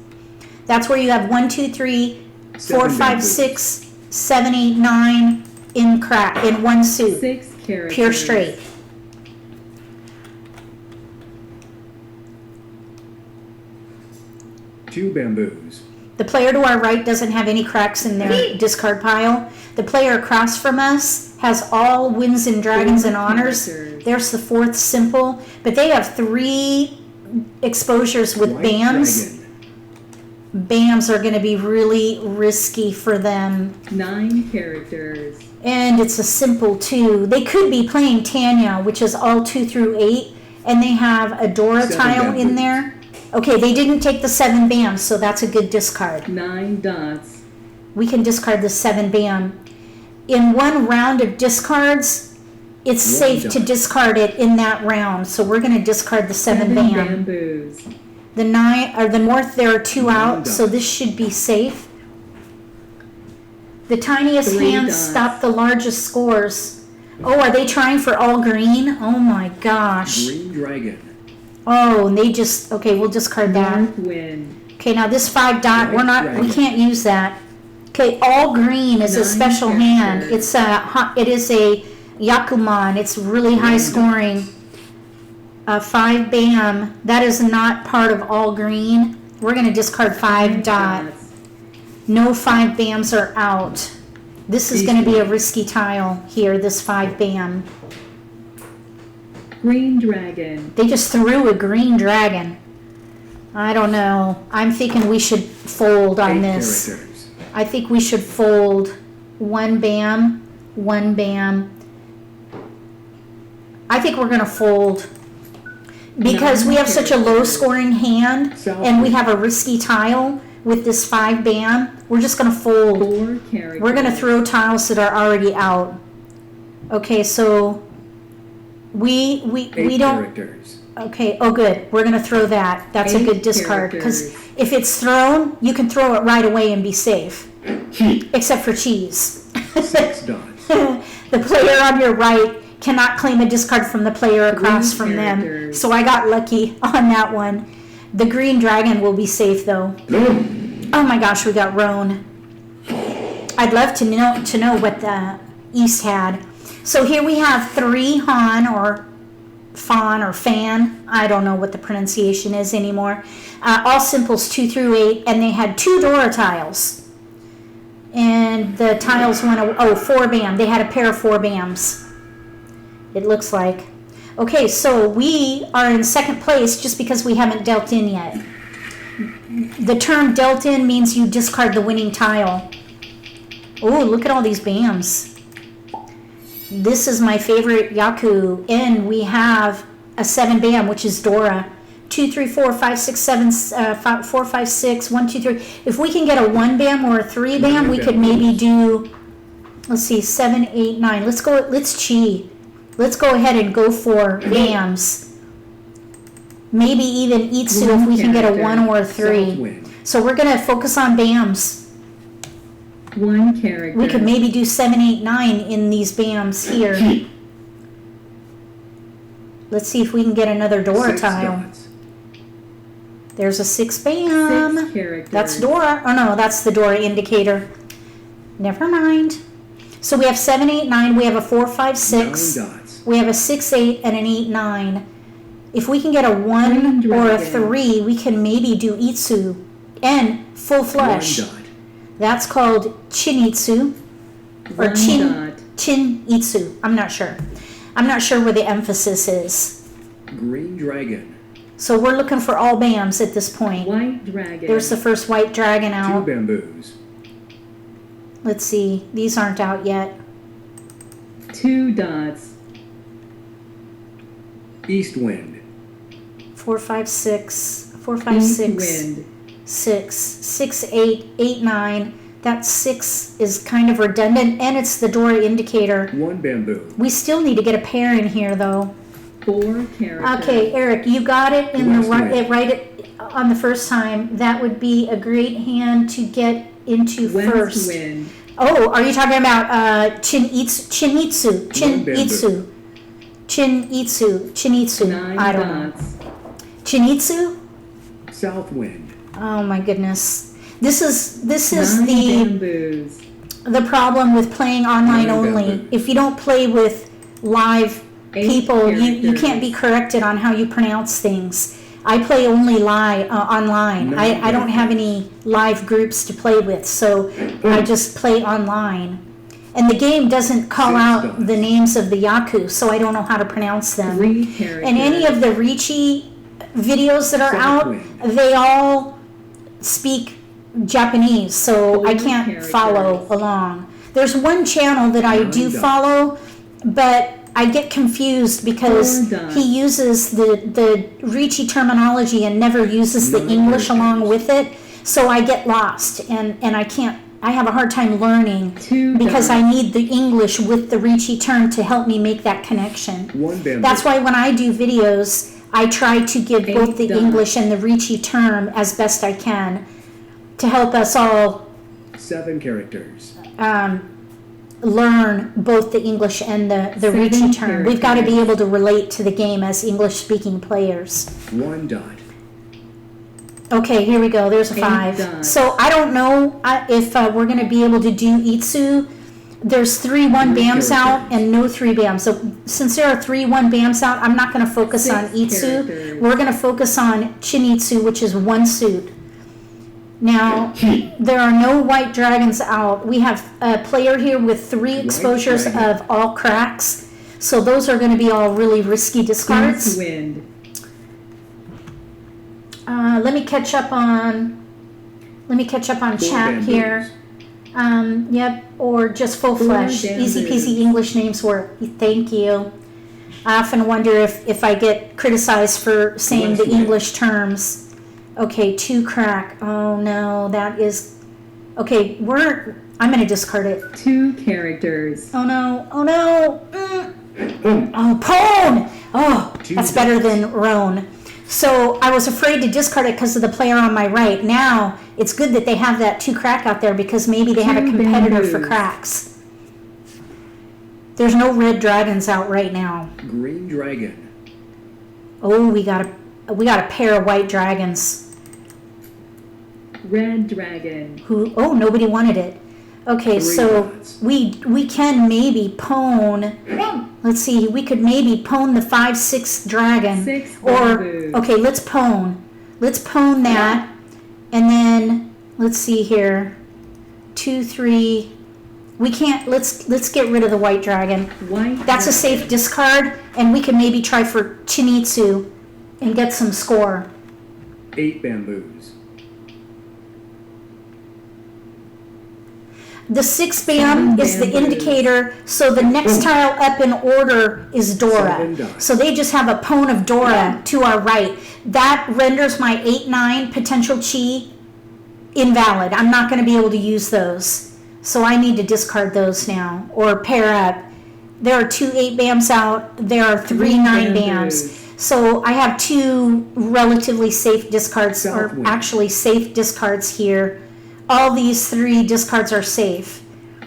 That's where you have 1, 2, 3, 4, 7 5, bamboos. 6, 7, 8, 9 in crack in 1 suit. 6 characters. Pure straight. Two bamboos. The player to our right doesn't have any cracks in their discard pile. The player across from us has all wins and dragons and honors. Characters. There's the 4th simple, but they have 3 exposures with White BAMs. dragon. BAMs are going to be really risky for them. 9 characters. And it's a simple 2. They could be playing Tanya, which is all 2 through 8, and they have a Dora 7 tile in bamboos. there. Okay, they didn't take the 7 BAMs, so that's a good discard. 9 dots. We can discard the 7 BAM. In one round of discards, it's One safe to dot. discard it in that round, so we're going to discard the 7 BAM. bamboos. The 9 or the north, there are 2 9 out, so dots. this should be safe. The tiniest 3 hands dots. stop the largest scores. Oh, are they trying for all green? Oh my gosh. Green dragon. Oh, and they just, okay, we'll discard that. North wind. Okay, now this 5 dot, White we're not, we dragon. can't use that. Okay, all green is a 9 special hand. characters. It is a Yakuman. It's really high 9 scoring. 5 BAM. That is not part of all green. We're going to discard 5 dot. dots. No 5 BAMs are out. This is going to be a risky tile here, this 5 BAM. Green dragon. They just threw a green dragon. I don't know. I'm thinking we should fold on 8 this. characters. I think we should fold 1 BAM, 1 BAM. I think we're going to fold because we have such a low scoring hand and we have a risky tile with this 5 BAM. We're just going to fold. 4 characters. We're going to throw tiles that are already out. Okay, so we 8 don't. characters. Okay, oh good. We're going to throw that. That's a 8 good discard because characters. if it's thrown, you can throw it right away and be safe. Except for cheese. 6 dots. The player on your right cannot claim a discard from the player across Green from them. characters. So I got lucky on that one. The green dragon will be safe though. Oh my gosh, we got Roan. I'd love to know what the East had. So here we have 3 Han or Fawn or Fan. I don't know what the pronunciation is anymore. All simples 2 through 8, and they had 2 Dora tiles. And the tiles went, 4 BAM. They had a pair of 4 BAMs. It looks like. Okay, so we are in second place just because we haven't dealt in yet. The term dealt in means you discard the winning tile. Oh, look at all these BAMs. This is my favorite Yaku, and we have a 7 BAM, which is Dora. 2, 3, 4, 5, 6, 7, 4, 5, 6, 1, 2, 3. If we can get a 1 BAM or a 3 BAM, we could maybe do, let's see, 7, 8, 9. Let's go, let's chi. Let's go ahead and go for BAMs. Maybe even Itsu if we can get a 1 or a 3. Southwind. So we're going to focus on BAMs. 1 character. We could maybe do 7, 8, 9 in these BAMs here. Let's see if we can get another Dora 6 tile. dots. There's a 6 BAM. 6 characters. That's Dora. Oh no, that's the Dora indicator. Never mind. So we have 7, 8, 9. We have a 4, 5, 6. 9 dots. We have a 6, 8, and an 8, 9. If we can get a 1 Green or a dragon. 3, we can maybe do Itsu and full 1 flush. dot. That's called Chinitsu or 1 dot. Chin Itsu. I'm not sure. I'm not sure where the emphasis is. Green dragon. So we're looking for all BAMs at this point. White dragon. There's the first white dragon 2 out. bamboos. Let's see. These aren't out yet. 2 dots. East wind. 4, 5, 6. 4, 5, East 6. wind. 6. 6, 8. 8, 9. That 6 is kind of redundant, and it's the Dora indicator. 1 bamboo. We still need to get a pair in here, though. 4 characters. Okay, Eric, you got it in the West right on the first time. That would be a great hand to get into West first. wind. Oh, are you talking about Chinitsu? Chinitsu. 9 I don't know. dots. Chinitsu? South wind. Oh my goodness. This is 9 the bamboos. problem with playing online 9 only. bamboos. If you don't play with live 8 people, you characters. can't be corrected on how you pronounce things. I play only online. 9 I don't have characters. any live groups to play with, so I just play online. And the game doesn't call 6 out dots. the names of the Yaku, so I don't know how to pronounce them. 3 characters. And any of the Riichi videos that are out, Southwind. they all speak Japanese, so I Four can't characters. follow along. There's one channel that I do follow, but I get confused because Four dots. he uses the Riichi terminology and never uses the Nine English characters. along with it, so I get lost and I have a hard time learning Two because dots. I need the English with the Riichi term to help me make that connection. One bamboo. That's why when I do videos, I try to give both the dots. English and the Riichi term as best I can to help us all 7 characters. learn both the English and the Seven Riichi term. We've got to be characters. able to relate to the game as English-speaking players. 1 dot. Okay, here we go. There's a 8 5. dots. So I don't know if we're going to be able to do Itsu. There's 3 1 Three bams out characters. and no 3 bams. So since there are 3 1 bams out, I'm not going to focus on 6 Itsu. characters. We're going to focus on Chinitsu, which is 1 suit. Now, there are no white dragons out. We have a player here with 3 exposures dragon. of all cracks. So those are going to be all really risky discards. East wind. Let me catch up on Four chat bamboos. here. Yep, or just full Four flesh. Easy bamboos. peasy English names work. Thank you. I often wonder if I get criticized for saying the Flesh wind. English terms. Okay, 2 crack. Oh no, that is okay. I'm gonna discard it. 2 characters. Oh no! Oh no! Oh, Pone! Oh, Two that's better than Roan. So I was afraid to discard it because of the player on my right. Now it's good that they have that 2 crack out there because maybe they have a Two competitor for bamboos. cracks. There's no red dragons out right now. Green dragon. Oh, we got a pair of white dragons. Red dragon. Who? Oh, nobody wanted it. Okay, 3 so dots. we can maybe pwn. Let's see. We could maybe pwn the 5/6 dragon. 6 Or bamboos. okay, let's pwn. Let's pwn that, and then let's see here. 2, 3. We can't. Let's get rid of the white dragon. White That's a dragon. safe discard, and we can maybe try for Chinitsu and get some score. 8 bamboos. The 6 bam is the bamboos. indicator, so the next tile up in order is Dora. 7 dots. So they just have a pwn of Dora to our right. That renders my 8-9 potential chi invalid. I'm not going to be able to use those. So I need to discard those now or pair up. There are 2 8 bams out. There are 3 9 bams. bamboos. So I have 2 relatively safe discards, or Southwind. actually safe discards here. All these 3 discards are safe.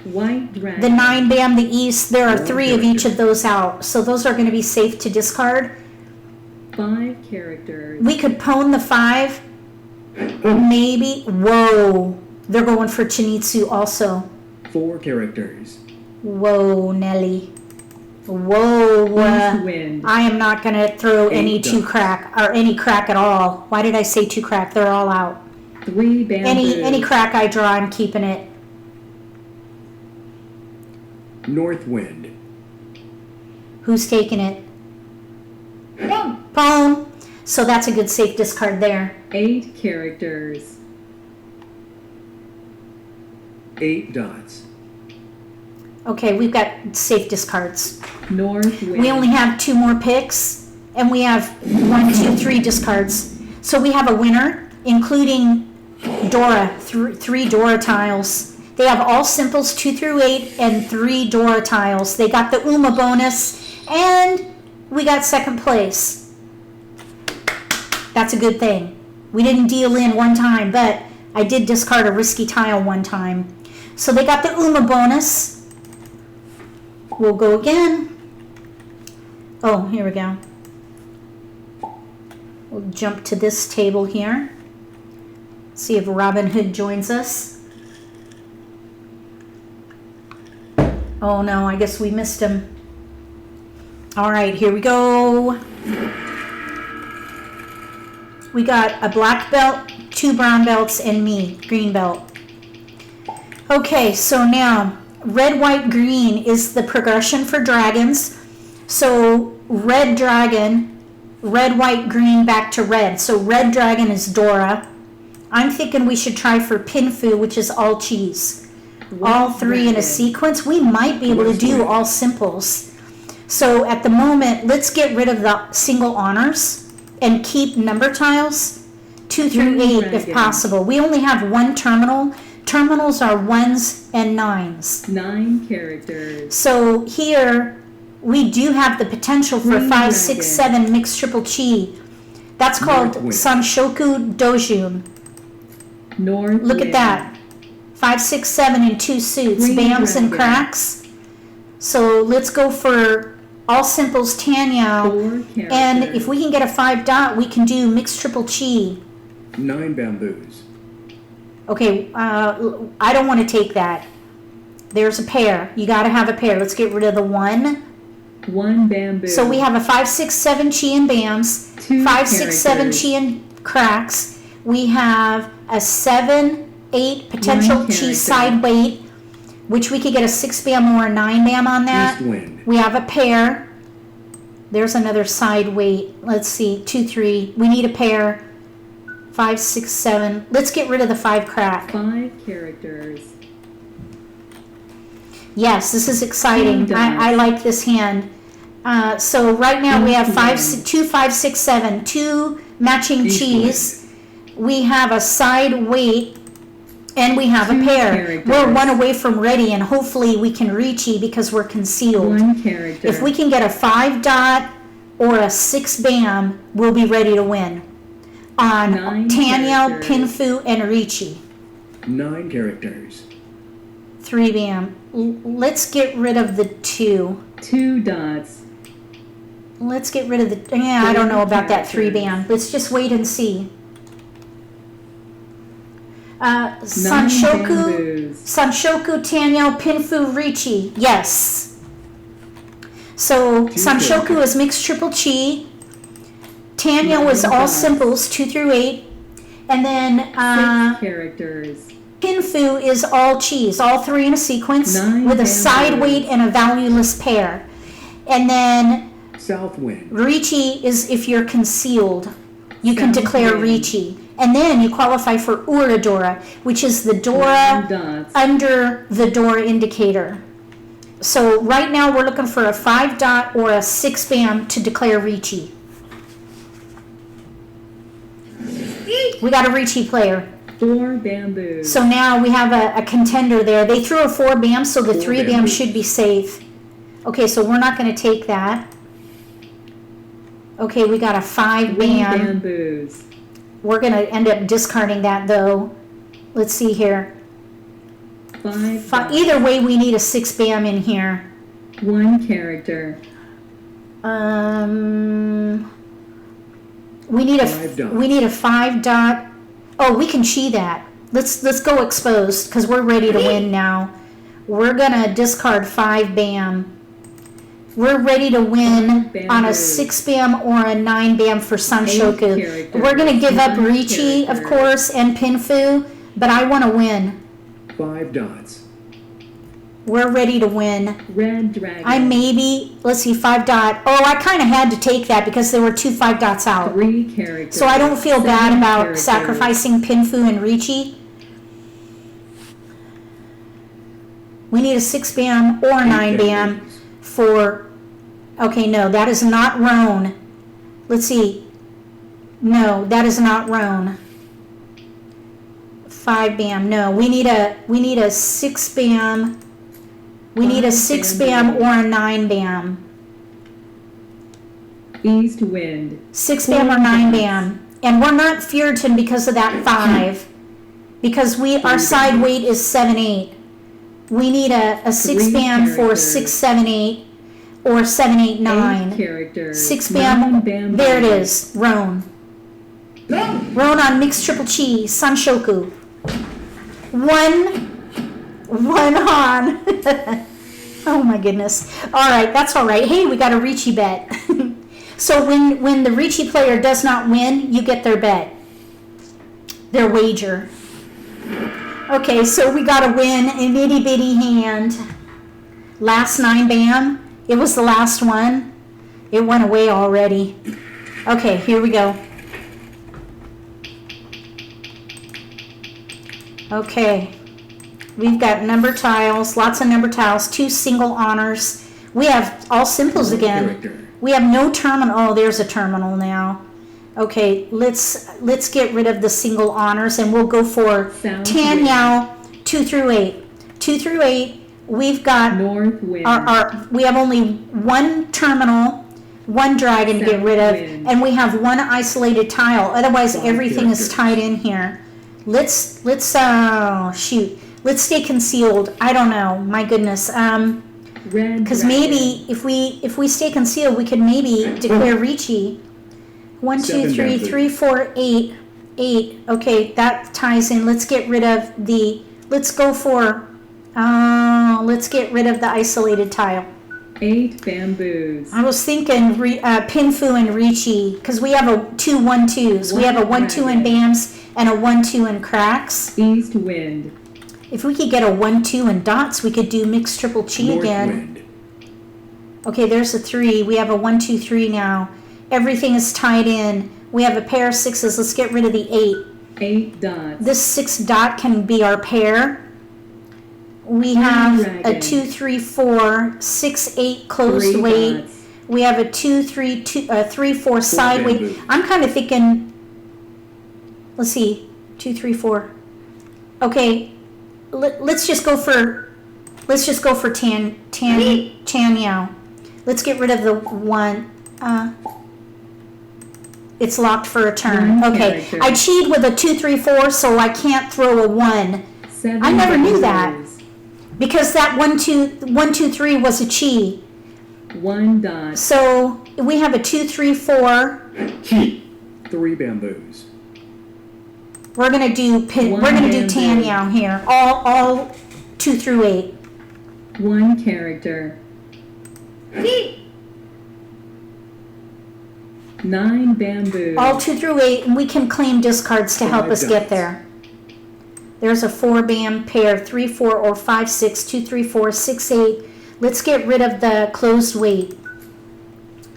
White dragon. The 9 bam, the east, there are One 3 of each character. of those out. So those are going to be safe to discard. 5 characters. We could pwn the 5. Maybe. Whoa. They're going for Chinitsu also. 4 characters. Whoa, Nelly. Whoa. East wind. I am not going to throw any 2 dots. crack, or any crack at all. Why did I say 2 crack? They're all out. 3 bamboos. Any crack I draw, I'm keeping it. North wind. Who's taking it? Pwn. So that's a good safe discard there. 8 characters. 8 dots. Okay, we've got safe discards. North wind. We only have 2 more picks, and we have 1, 2, 3 discards. So we have a winner, including Dora, 3 Dora tiles. They have all simples 2 through 8 and 3 Dora tiles. They got the Uma bonus, and we got second place. That's a good thing. We didn't deal in one time, but I did discard a risky tile one time. So they got the Uma bonus. We'll go again. Oh, here we go. We'll jump to this table here. See if Robin Hood joins us. Oh no, I guess we missed him. All right, here we go. We got a black belt, 2 brown belts, and me, green belt. Okay, so now red, white, green is the progression for dragons. So red dragon, red, white, green, back to red. So red dragon is Dora. I'm thinking we should try for pinfu, which is all cheese. All three in a dragon. sequence. We might be able to do all simples. So at the moment, let's get rid of the single honors and keep number tiles 2 through 8 if dragon. possible. We only have one terminal. Terminals are 1s and 9s. 9 characters. So here we do have the potential for Green 5, 6, dragon. 7 mixed triple chi. That's called North wind. Sanshoku Dojun. North Look at wind. that. 5, 6, 7 and 2 suits, Green bams and dragon. cracks. So let's go for all simples Tanyao. 4 characters. And if we can get a 5 dot, we can do mixed triple chi. 9 bamboos. Okay, I don't want to take that. There's a pair. You got to have a pair. Let's get rid of the 1. 1 bamboo. So we have a 5, 6, 7 chi and bams. 2 5, 6, 7 characters. chi and cracks. We have a 7, 8 potential One chi character. side weight, which we could get a 6 bam or a 9 bam on that. East wind. We have a pair. There's another side weight. Let's see, 2, 3. We need a pair. 5, 6, 7. Let's get rid of the 5 crack. 5 characters. Yes, this is exciting. I like this hand. So right now we have 2, 5, 6, 7. 2 matching East cheese. We have a side weight. And we have a 2 pair. characters. We're 1 away from ready, and hopefully we can Riichi because we're concealed. 1 character. If we can get a 5 dot or a 6 bam, we'll be ready to win. On 9 Tanyao, characters. Pinfu, and Riichi. 9 characters. 3 bam. Let's get rid of the 2. 2 dots. Let's get rid of the... Yeah, I don't know about that 3 bam. Let's just wait and see. 9 Sanshoku, bamboos. Sanshoku, Tanyao, Pinfu, Riichi. Yes. So Sanshoku is mixed triple chi. Tanyao is 9 all dots. simples 2 through 8. And then 6 characters. Pinfu is all cheese, all 3 in a sequence 9 with a bamboos. side weight and a valueless pair. And then South wind. Riichi is if you're concealed. You can South declare wind. Riichi. And then you qualify for Uradora, which is the 9 Dora dots. under the door indicator. So right now we're looking for a 5 dot or a 6 bam to declare Riichi. We got a Riichi player. 4 bamboos. So now we have a contender there. They threw a 4 bam, so the 4 3 bam bamboos. should be safe. Okay, so we're not going to take that. Okay, we got a 5 3 bam. bamboos. We're going to end up discarding that though. Let's see here. 5 dots. Either way, we need a 6 bam in here. 1 character. We need a 5 dots. we need a 5 dot. Oh, we can chi that. Let's go exposed because we're ready to win now. We're gonna discard 5 bam. We're ready to win 5 on a bamboos. 6 bam or a 9 bam for 8 Sanshoku. characters. We're gonna give up 9 Riichi, of characters. course, and Pinfu, but I want to win. 5 dots. We're ready to win. Red dragon. I maybe, let's see, 5 dot. Oh, I kind of had to take that because there were 2 5 dots out. 3 characters. So I don't feel bad 7 about characters. sacrificing Pinfu and Riichi. We need a 6 bam or 9 bam bamboos. for, okay, no, that is not Roan. Let's see. No, that is not Roan. 5 bam, no, we need a 6 bam. We need a 5 6 bam. bam or a 9 bam. East wind. 6 bam or 9 bam. And we're not Furiten because of that 5. Because our side weight is 7, 8. We need a 6 3 bam for characters. 6, 7, 8 or 7, 8, 8 9. characters. 6 9 bam. There it is. Roan. Roan on mixed triple chi. Sanshoku. 1 on. Oh my goodness. All right, that's all right. Hey, we got a Riichi bet. So when the Riichi player does not win, you get their bet, their wager. Okay, so we got to win an itty bitty hand. Last 9 bam. It was the last one. It went away already. Okay, here we go. Okay. We've got number tiles, lots of number tiles, 2 single honors. We have all simples One again. character. We have no terminal. Oh, there's a terminal now. Okay, let's get rid of the single honors and we'll go for South Tan wind. Yao 2 through 8. 2 through 8. We've got North wind. we have only 1 terminal, 1 dragon to get South rid of, wind. and we have 1 isolated tile. Otherwise, 5 everything is characters. tied in here. Let's shoot. Let's stay concealed. I don't know. My goodness. Red Because dragon. maybe if we stay concealed, we could maybe declare Riichi. 1, 2, 7 3, bamboo. 3, 4, 8, 8. Okay, that ties in. Let's get rid of the. Let's go for. Let's get rid of the isolated tile. 8 bamboos. I was thinking Pinfu and Riichi because we have a 2 1 2s. We have a 1 2 in BAMs and a 1 2 in cracks. East wind. If we could get a 1 2 in dots, we could do mixed triple chi North again. wind. Okay, there's a 3. We have a 1 2 3 now. Everything is tied in. We have a pair of 6s. Let's get rid of the 8. 8 dots. This 6 dot can be our pair. We have a dragon. 2 3 4 6 8 closed 3 weight. dots. We have a 2 3 2 3 4 side weight. bamboo. I'm kind of thinking. Let's see, 2 3 4. Okay, let's just go for Tan Yao. Let's get rid of the 1. It's locked for a turn. One Okay, character. I cheated with a 2 3 4, so I can't throw a 1 7 I never knew that. bamboos. because that 1 2 3 was a chi. 1 dot. So we have a 2 3 4. 3 bamboos. We're gonna do One we're gonna do bamboo. Tan Yao here. All 2 through 8. 1 character. 9 bamboos. All 2 through 8, and we can claim discards to help 5 us get dots. there. There's a 4 bam pair, 3 4 or 5 6, 2 3 4 6 8. Let's get rid of the closed weight.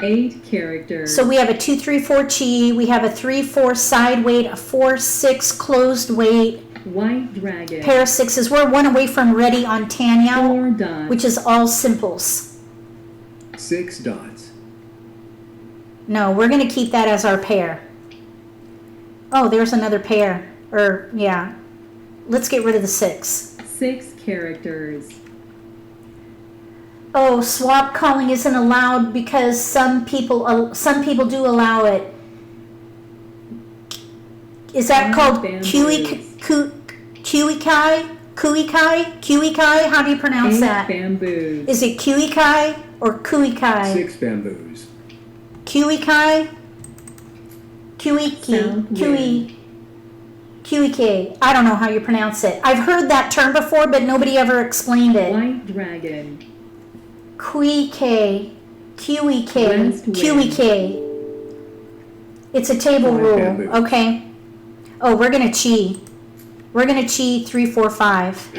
8 characters. So we have a 2 3 4 chi. We have a 3 4 side weight, a 4 6 closed weight. White dragon. Pair of 6s. We're 1 away from ready on Tan Yao, 4 dots. which is all simples. 6 dots. No, we're going to keep that as our pair. Oh, there's another pair. Yeah. Let's get rid of the 6. 6 characters. Oh, swap calling isn't allowed because some people do allow it. Is that called bamboos. Kuikai? How do you pronounce 8 that? bamboos. Is it Kuikai or Kuikai? 6 bamboos. Kuikai? South Kuike. I don't know how you pronounce it. I've heard that term before, but nobody ever explained it. White dragon. Kuike. West wind. Kuike. It's a table 5 rule. bamboos. Okay. Oh, we're going to chi. We're going to chi 3 4 5.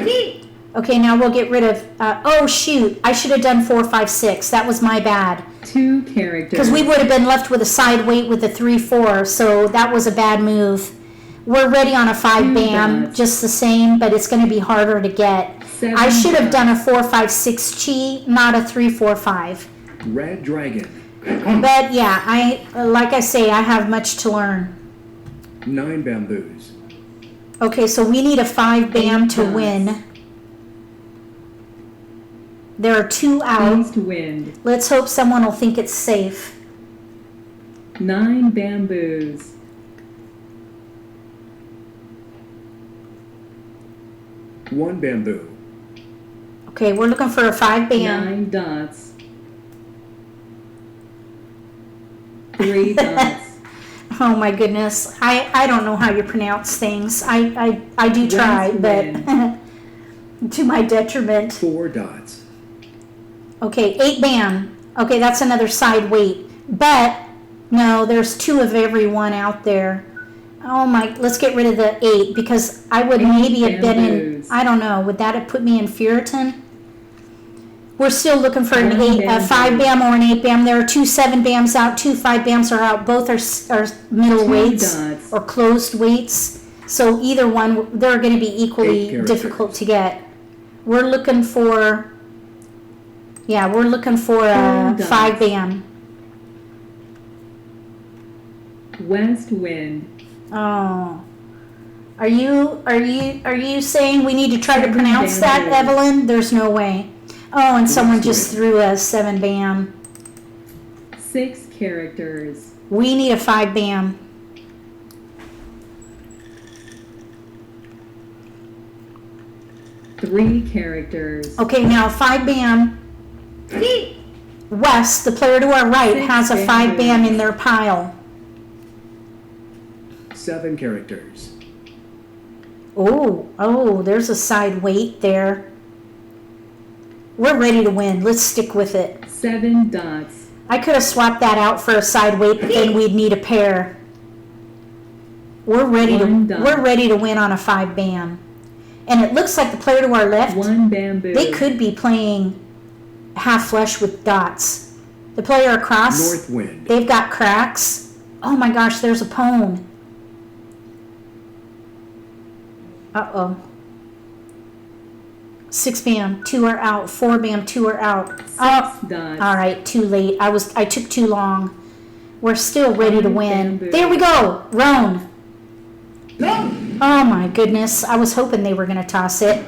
Okay, now we'll get rid of. Oh, shoot. I should have done 4 5 6. That was my bad. 2 characters. Because we would have been left with a side weight with a 3 4, so that was a bad move. We're ready on a 5 2 bam, dots. just the same, but it's going to be harder to get. 7 I should have dots. done a 4 5 6 chi, not a 3 4 5. Red dragon. But yeah, like I say, I have much to learn. 9 bamboos. Okay, so we need a 5 bam to dots. win. There are 2 out. East wind. Let's hope someone will think it's safe. 9 bamboos. 1 bamboo. Okay, we're looking for a 5 bam. 9 dots. 3 dots. Oh my goodness. I don't know how you pronounce things. I do try, West but to my detriment. 4 dots. Okay, 8 bam. Okay, that's another side weight. But no, there's 2 of every one out there. Oh my, let's get rid of the 8 because I would 8 maybe have been in, bamboos. I don't know, would that have put me in Furiten? We're still looking for an 1 a 5 bam or an 8 bam. There are 2 7 bams out, 2 5 bams are out. Both are middle 2 weights dots. or closed weights. So either one, they're going to be Eight equally characters. difficult to get. We're looking for, we're looking for a Four 5 dots. bam. West wind. Oh. Are you saying we need to try to Seven pronounce that, bam. Evelyn? There's no way. Oh, and someone West just wind. threw a 7 bam. 6 characters. We need a 5 bam. Three characters. Okay, now 5 bam. West, the player to our right, Six has a 5 bam bam. in their pile. 7 characters. Oh, there's a side weight there. We're ready to win. Let's stick with it. 7 dots. I could have swapped that out for a side weight, but then we'd need a pair. We're ready One dot. we're ready to win on a 5 bam. And it looks like the player to our left, 1 bamboo. they could be playing half flush with dots. The player across, North wind. they've got cracks. Oh my gosh, there's a pwn. Uh-oh. 6 bam, 2 are out. 4 bam, 2 are out. 6 Oh, dots. all right, too late. I took too long. We're still ready to win. Bamboo. There we go. Roan. Oh my goodness. I was hoping they were going to toss it.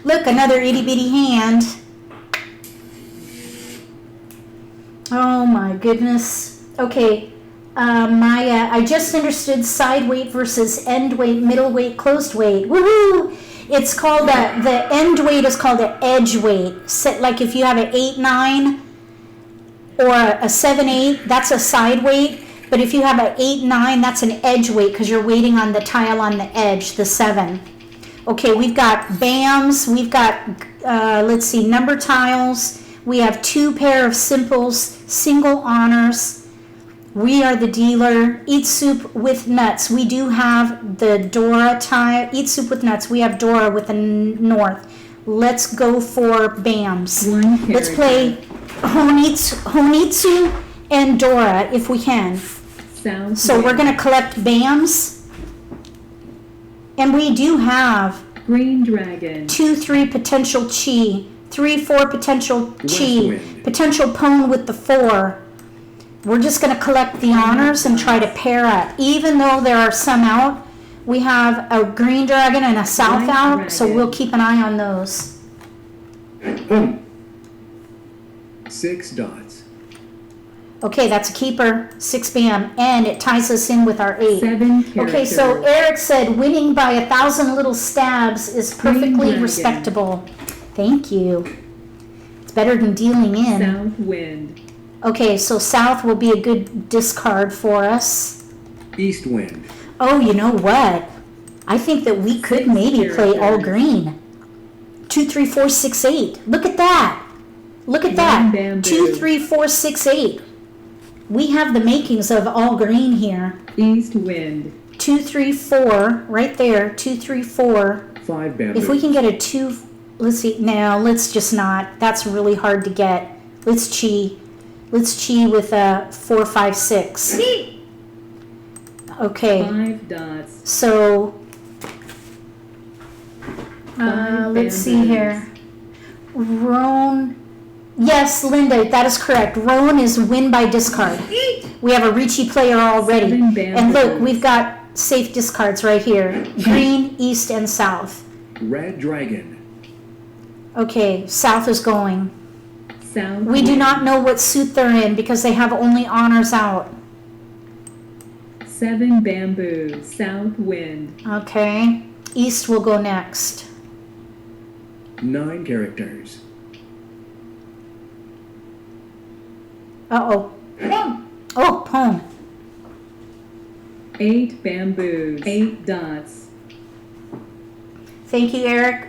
Look, another itty bitty hand. Oh my goodness. Okay. I just understood side weight versus end weight, middle weight, closed weight. Woohoo! It's called the end weight is called an edge weight. Like if you have an 8-9 or a 7-8, that's a side weight. But if you have an 8-9, that's an edge weight because you're waiting on the tile on the edge, the 7. Okay, we've got BAMs. We've got, let's see, number tiles. We have 2 pair of simples, single honors. We are the dealer. Eat soup with nuts. We do have the Dora tile. Eat soup with nuts. We have Dora with the north. Let's go for BAMs. 1 character. Let's play Honitsu and Dora if we can. South So we're wind. going to collect BAMs. And we do have Green dragon. 2-3 potential chi. 3-4 potential West chi. wind. Potential pwn with the 4. We're just going to collect the honors and try to pair up. Even though there are some out, we have a green dragon and a south White out, so dragon. we'll keep an eye on those. 6 dots. Okay, that's a keeper. 6 bam, and it ties us in with our 8. 7 characters. Okay, so Eric said winning by 1,000 little stabs is perfectly dragon. respectable. Thank you. It's better than dealing in. South wind. Okay, so south will be a good discard for us. East wind. Oh, you know what? I think that we could 6 maybe play all characters. green. 2, 3, 4, 6, 8. Look at that. Look at One that. bamboo. 2, 3, 4, 6, 8. We have the makings of all green here. East wind. 2, 3, 4. Right there. 2, 3, 4. 5 bamboo. If we can get a 2, let's see. No, let's just not. That's really hard to get. Let's chi. Let's chi with a 4, 5, 6. Okay. 5 dots. So, Five let's see bamboos. here. Roan. Yes, Linda, that is correct. Roan is win by discard. We have a Riichi player already. 7 And look, bamboos. we've got safe discards right here. Green, east, and south. Red dragon. Okay, south is going. South We do wind. not know what suit they're in because they have only honors out. 7 bamboo. South wind. Okay, east will go next. 9 characters. Uh-oh. Oh, pwn. 8 bamboos. 8 dots. Thank you, Eric.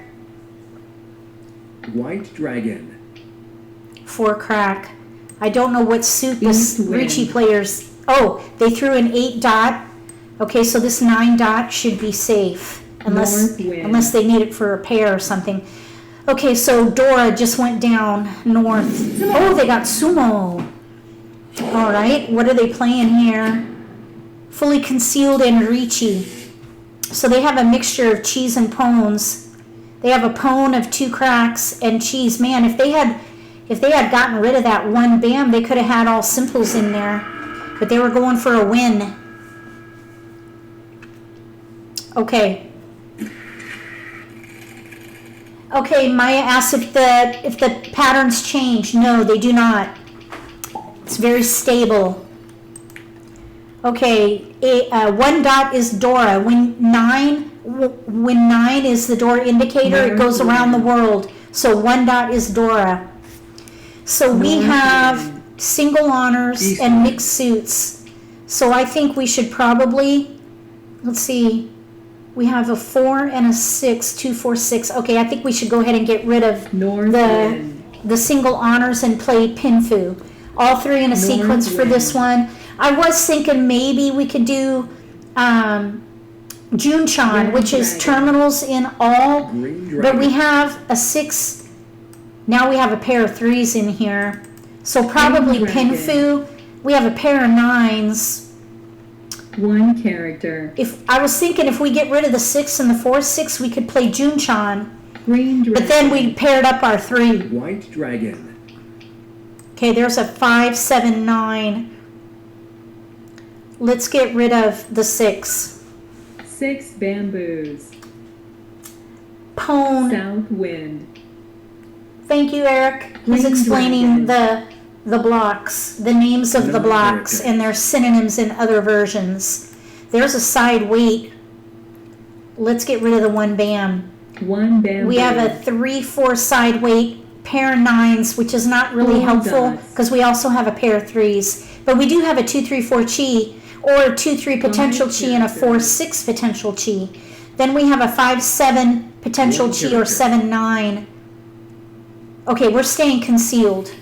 White dragon. 4 crack. I don't know what suit this East wind. Riichi players. Oh, they threw an 8 dot. Okay, so this 9 dot should be safe North wind. unless they need it for a pair or something. Okay, so Dora just went down north. Oh, they got sumo. All right, what are they playing here? Fully concealed and Riichi. So they have a mixture of cheese and pones. They have a pone of 2 cracks and cheese. Man, if they had gotten rid of that one bam, they could have had all simples in there. But they were going for a win. Okay. Okay, Maya asks if the patterns change. No, they do not. It's very stable. Okay, 1 dot is Dora. When 9 is the Dora indicator, it goes around the world. So 1 dot is Dora. So we have single honors and mixed suits. So I think we should probably, let's see, we have a 4 and a 6, 2, 4, 6. Okay, I think we should go ahead and get rid of the single honors and play Pinfu. All 3 in a sequence for this one. I was thinking maybe we could do Junchan, which is terminals in all, but we have a 6. Now we have a pair of 3s in here. So probably Pinfu. We have a pair of 9s. 1 character. If I was thinking if we get rid of the 6 and the 4, 6, we could play Junchan. Green dragon. But then we paired up our 3. White dragon. Okay, there's a 5, 7, 9. Let's get rid of the 6. 6 bamboos. Pone. South wind. Thank you, Eric. He's Green explaining the blocks, the names of the blocks, and their synonyms in other versions. There's a side weight. Let's get rid of the 1 bam. 1 bamboo. We have a 3, 4 side weight, pair of 9s, which is not really 4 helpful dots. because we also have a pair of 3s. But we do have a 2, 3, 4 chi, or a 2, 3 potential chi and a 4, 6 potential chi. Then we have a 5, 7 potential chi or 7, 9. Okay, we're staying concealed.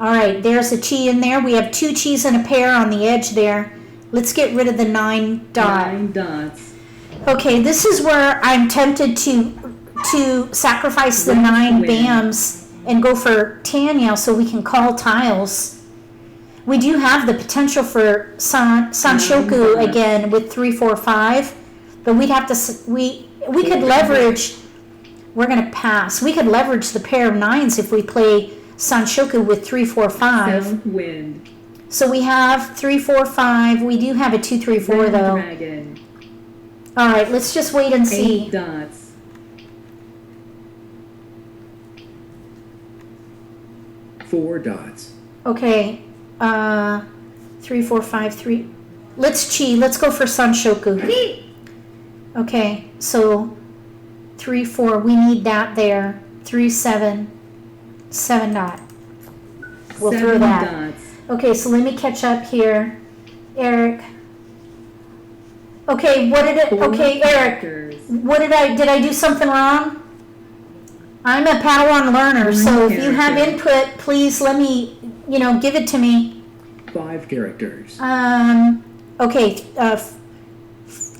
All right, there's a chi in there. We have 2 chis and a pair on the edge there. Let's get rid of the 9 dot. 9 dots. Okay, this is where I'm tempted to sacrifice the 9 bams and go for Tanya so we can call tiles. We do have the potential for Sanshoku again with 3, 4, 5, but we'd have to we could leverage. We're gonna pass. We could leverage the pair of 9s if we play Sanshoku with 3, 4, 5. South wind. So we have 3, 4, 5. We do have a 2, 3, 4 Red though. dragon. All right, let's just wait and 8 see. dots. Four dots. Okay, 3, 4, 5, 3. Let's chi. Let's go for Sanshoku. Okay, so 3, 4. We need that there. 3, 7, 7 dot. We'll 7 throw that. dots. Okay, so let me catch up here, Eric. Okay, what did it? 4 Okay, Eric. characters. What did I do something wrong? I'm a padawan learner, so if you have input, please let me, give it to me. 5 characters. Okay,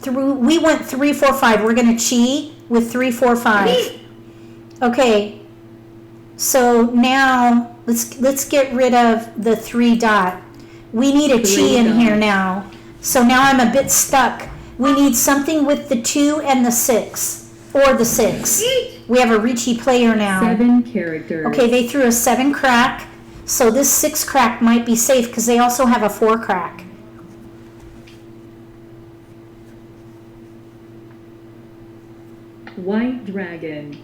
we went 3, 4, 5. We're gonna chi with 3, 4, 5. Okay, so now let's get rid of the 3 dot. We need a chi in here now. So now I'm a bit stuck. We need something with the 2 and the 6. Or the 6. We have a Riichi player now. 7 characters. Okay, they threw a 7 crack. So this 6 crack might be safe because they also have a 4 crack. White dragon.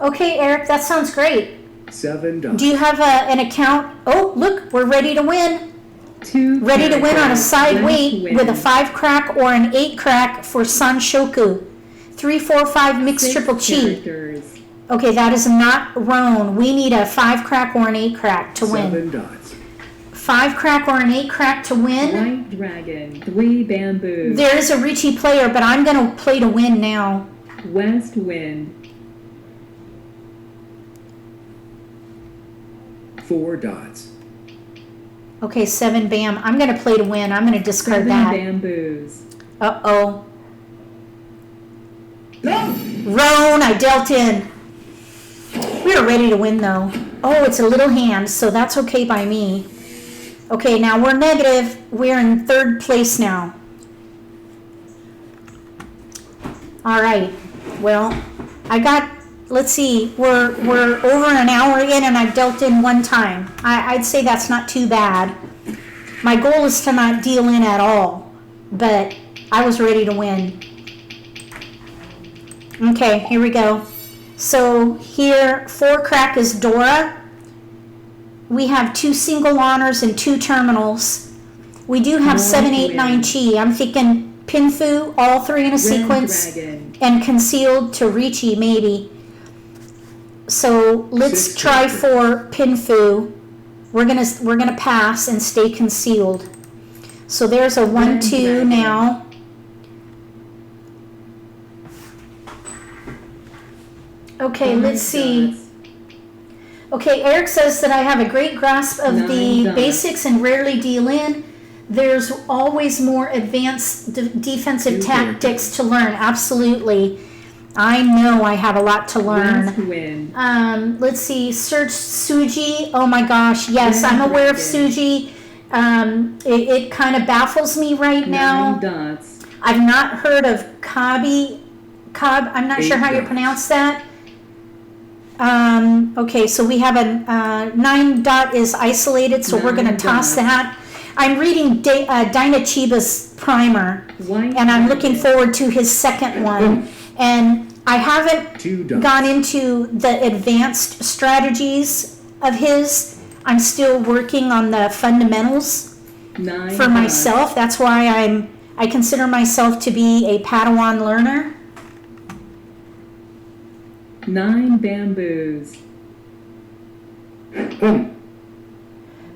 Okay, Eric, that sounds great. 7 dots. Do you have an account? Oh, look, we're ready to win. 2 Ready to win on a characters. side Left weight wind. with a 5 crack or an 8 crack for Sanshoku. 3, 4, 5 mixed 6 triple chi. characters. Okay, that is not Roan. We need a 5 crack or an 8 crack to win. 7 dots. 5 crack or an 8 crack to win. White dragon. 3 bamboo. There is a Riichi player, but I'm going to play to win now. West wind. 4 dots. Okay, 7 bam. I'm going to play to win. I'm going to discard 7 that. bamboos. Uh-oh. Roan, I dealt in. We are ready to win, though. Oh, it's a little hand, so that's okay by me. Okay, now we're negative. We're in 3rd place now. All right. Well, I got. Let's see. We're over an hour in, and I've dealt in one time. I'd say that's not too bad. My goal is to not deal in at all, but I was ready to win. Okay, here we go. So here, 4 crack is Dora. We have 2 single honors and 2 terminals. We do have 7, 8, 9 chi. I'm thinking Pinfu, all 3 in a Red sequence, dragon. and concealed to Riichi maybe. So let's 6 try characters. for Pinfu. We're gonna pass and stay concealed. So there's a 1, Red 2 dragon. now. Okay, 5 let's see. dots. Okay, Eric says that I have a great grasp of 9 the dots. basics and rarely deal in. There's always more advanced defensive 2 tactics characters. to learn. Absolutely. I know I have a lot to learn. West wind. Let's see, search Suji. Oh my gosh, yes, I'm aware of Suji. It kind of baffles me right 9 now. dots. I've not heard of I'm not sure 8 how you dots. pronounce that. Okay, so we have a 9 dot is isolated, so we're 9 going to toss dots. that. I'm reading Dinah Chiba's primer, White and I'm looking dragon. forward to his second one. And I haven't 2 dots. gone into the advanced strategies of his. I'm still working on the fundamentals 9 for dots. myself. That's why I consider myself to be a padawan learner. 9 bamboos.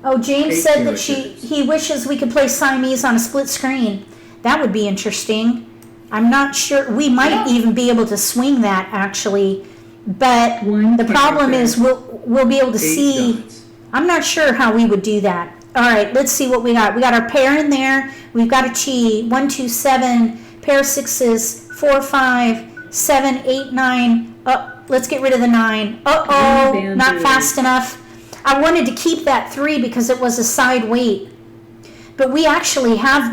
Oh, James 8 said that characters. he wishes we could play Siamese on a split screen. That would be interesting. I'm not sure. We might even be able to swing that actually, but 1 the problem character. is we'll be able to 8 see. dots. I'm not sure how we would do that. All right, let's see what we got. We got our pair in there. We've got a chi. 1, 2, 7. Pair of 6s. 4, 5, 7, 8, 9. Oh, let's get rid of the 9. Uh-oh, Bamboo. not fast enough. I wanted to keep that 3 because it was a side weight. But we actually have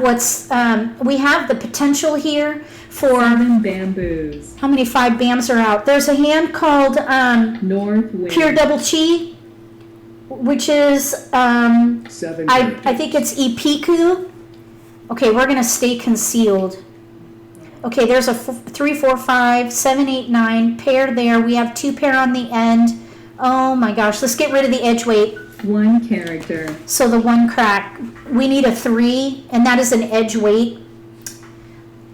we have the potential here for, 7 bamboos. how many 5 bams are out? There's a hand called North wind. Pure Double Chi, which is, 7 I characters. think it's Ipiku. Okay, we're going to stay concealed. Okay, there's a 3, 4, 5, 7, 8, 9 pair there. We have 2 pair on the end. Oh my gosh, let's get rid of the edge weight. 1 character. So the 1 crack. We need a 3, and that is an edge weight.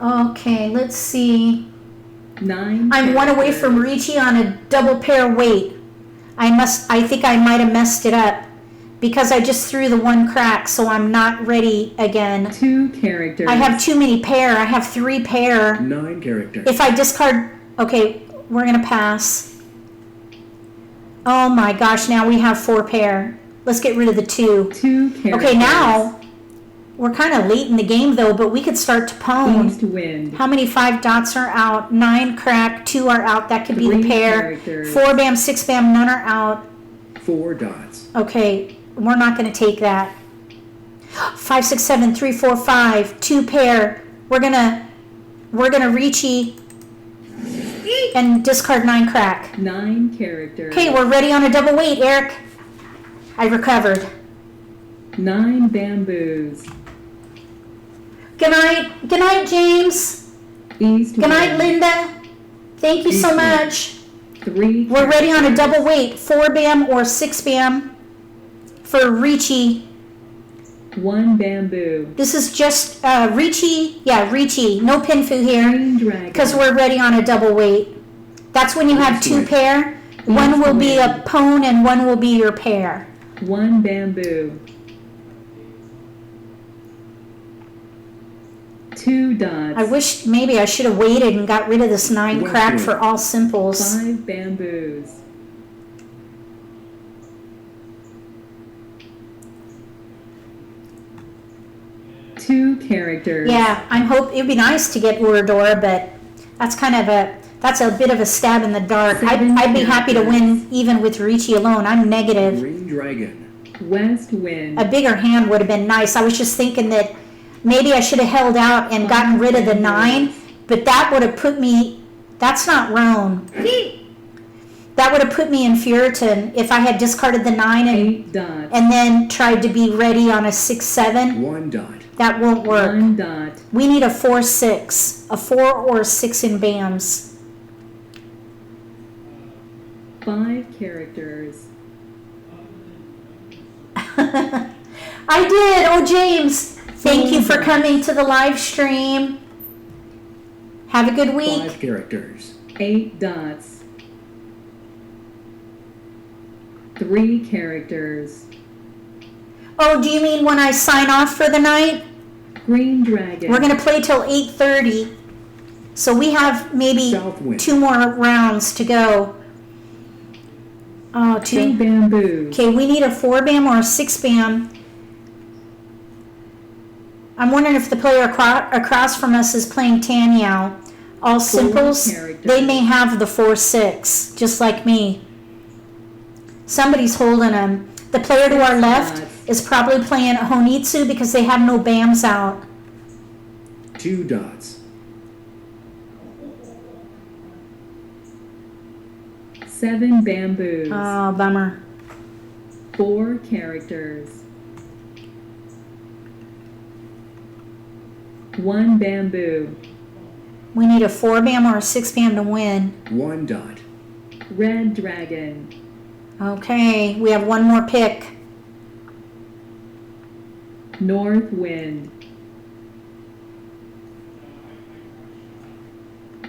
Okay, let's see. 9 I'm 1 away from characters. Riichi on a double pair weight. I think I might have messed it up because I just threw the 1 crack, so I'm not ready again. 2 characters. I have too many pair. I have 3 pair. 9 characters. If I discard, okay, we're gonna pass. Oh my gosh, now we have 4 pair. Let's get rid of the 2. 2 characters. Okay, now we're kind of late in the game though, but we could start to pwn. East wind. How many 5 dots are out? 9 crack, 2 are out. That could be the 3 pair. characters. 4 bam, 6 bam, none are out. 4 dots. Okay, we're not going to take that. 5, 6, 7, 3, 4, 5, 2 pair. We're gonna Riichi and discard 9 crack. 9 characters. Okay, we're ready on a double weight, Eric. I recovered. 9 bamboos. Good night, James. East Good night, wind. Linda. Thank you so East wind. much. 3 We're ready on a characters. double weight, 4 bam or 6 bam for Riichi. 1 bamboo. This is just Riichi, Riichi, no pinfu here Green dragon. because we're ready on a double weight. That's when you have East 2 wind. pair. One will be a wind. pwn and one will be your pair. 1 bamboo. 2 dots. I wish maybe I should have waited and got rid of this 9 West crack wind. for all simples. 5 bamboos. Two characters. Yeah, it'd be nice to get Urador, but that's a bit of a stab in the dark. I'd be happy to win even with Riichi alone. I'm negative. Green dragon. West wind. A bigger hand would have been nice. I was just thinking that maybe I should have held out and gotten rid of the 9 But that would have put me, that's not Roan. That would have put me in Furiten if I had discarded the 9 8 dots. and then tried to be ready on a 6-7. 1 dot. That won't work. 1 dot. We need a 4-6. A 4 or a 6 in BAMs. 5 characters. I did. Oh, James, thank you for coming to the live stream. Have a good week. 5 characters. 8 dots. 3 characters. Oh, do you mean when I sign off for the night? Green dragon. We're going to play till 8:30. So we have maybe Southwind. 2 more rounds to go. Oh, 2 2. bamboos. Okay, we need a 4 BAM or a 6 BAM. I'm wondering if the player across from us is playing Tanyao. All simples, characters. they may have the 4-6, just like me. Somebody's holding them. The player to our left is probably playing Honitsu because they have no BAMs out. 2 dots. 7 bamboos. Oh, bummer. 4 characters. 1 bamboo. We need a 4 BAM or a 6 BAM to win. 1 dot. Red dragon. Okay, we have one more pick. North wind.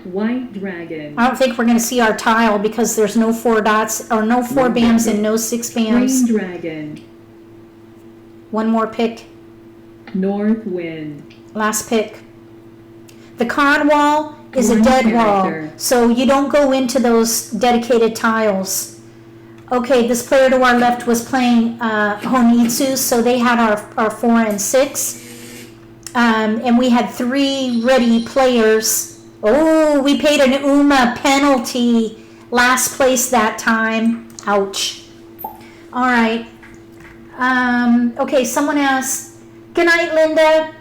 White dragon. I don't think we're going to see our tile because there's no 4 dots or no 4 One BAMs bamboo. and no 6 Green BAMs. dragon. One more pick. North wind. Last pick. The con wall is a One dead wall, character. so you don't go into those dedicated tiles. Okay, this player to our left was playing Honitsu, so they had our 4 and 6. And we had 3 ready players. Oh, we paid an UMA penalty. Last place that time. Ouch. All right. Okay, someone asked, good night, Linda.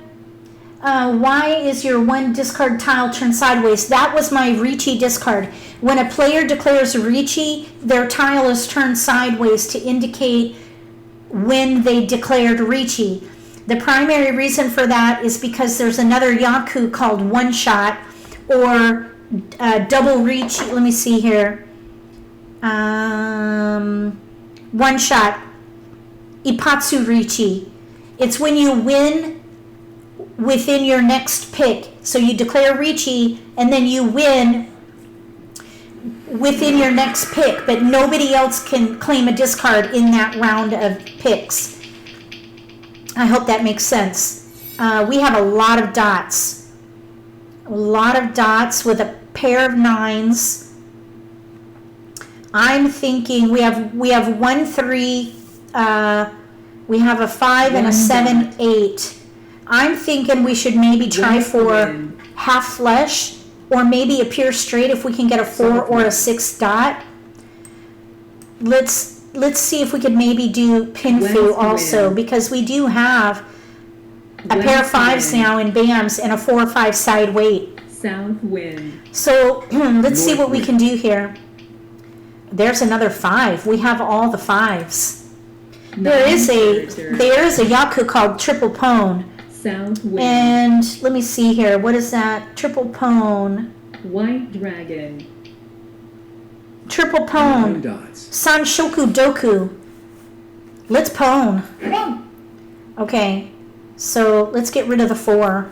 Why is your 1 discard tile turned sideways? That was my Riichi discard. When a player declares Riichi, their tile is turned sideways to indicate when they declared Riichi. The primary reason for that is because there's another Yaku called One Shot or double Riichi. Let me see here. One Shot. Ipatsu Riichi. It's when you win within your next pick. So you declare Riichi and then you win within your next pick, but nobody else can claim a discard in that round of picks. I hope that makes sense. We have a lot of dots. A lot of dots with a pair of 9s. I'm thinking we have 1 3, we have a 5 and a 7 8. I'm thinking we should maybe try West for wind. half flesh or maybe a pure straight if we can get a 4 or a 6 dot. Let's see if we could maybe do Pinfu West also wind. because we do have a pair of West 5s wind. now in BAMs and a 4 or 5 side weight. South wind. So let's see what we North can do here. There's another 5. We have all the 5s. There 9 is characters. a Yaku called Triple Pone. South wind. And let me see here. What is that? Triple Pone. White dragon. Triple 9 Pone. dots. Sanshoku Doku. Let's pone. Okay. So let's get rid of the 4.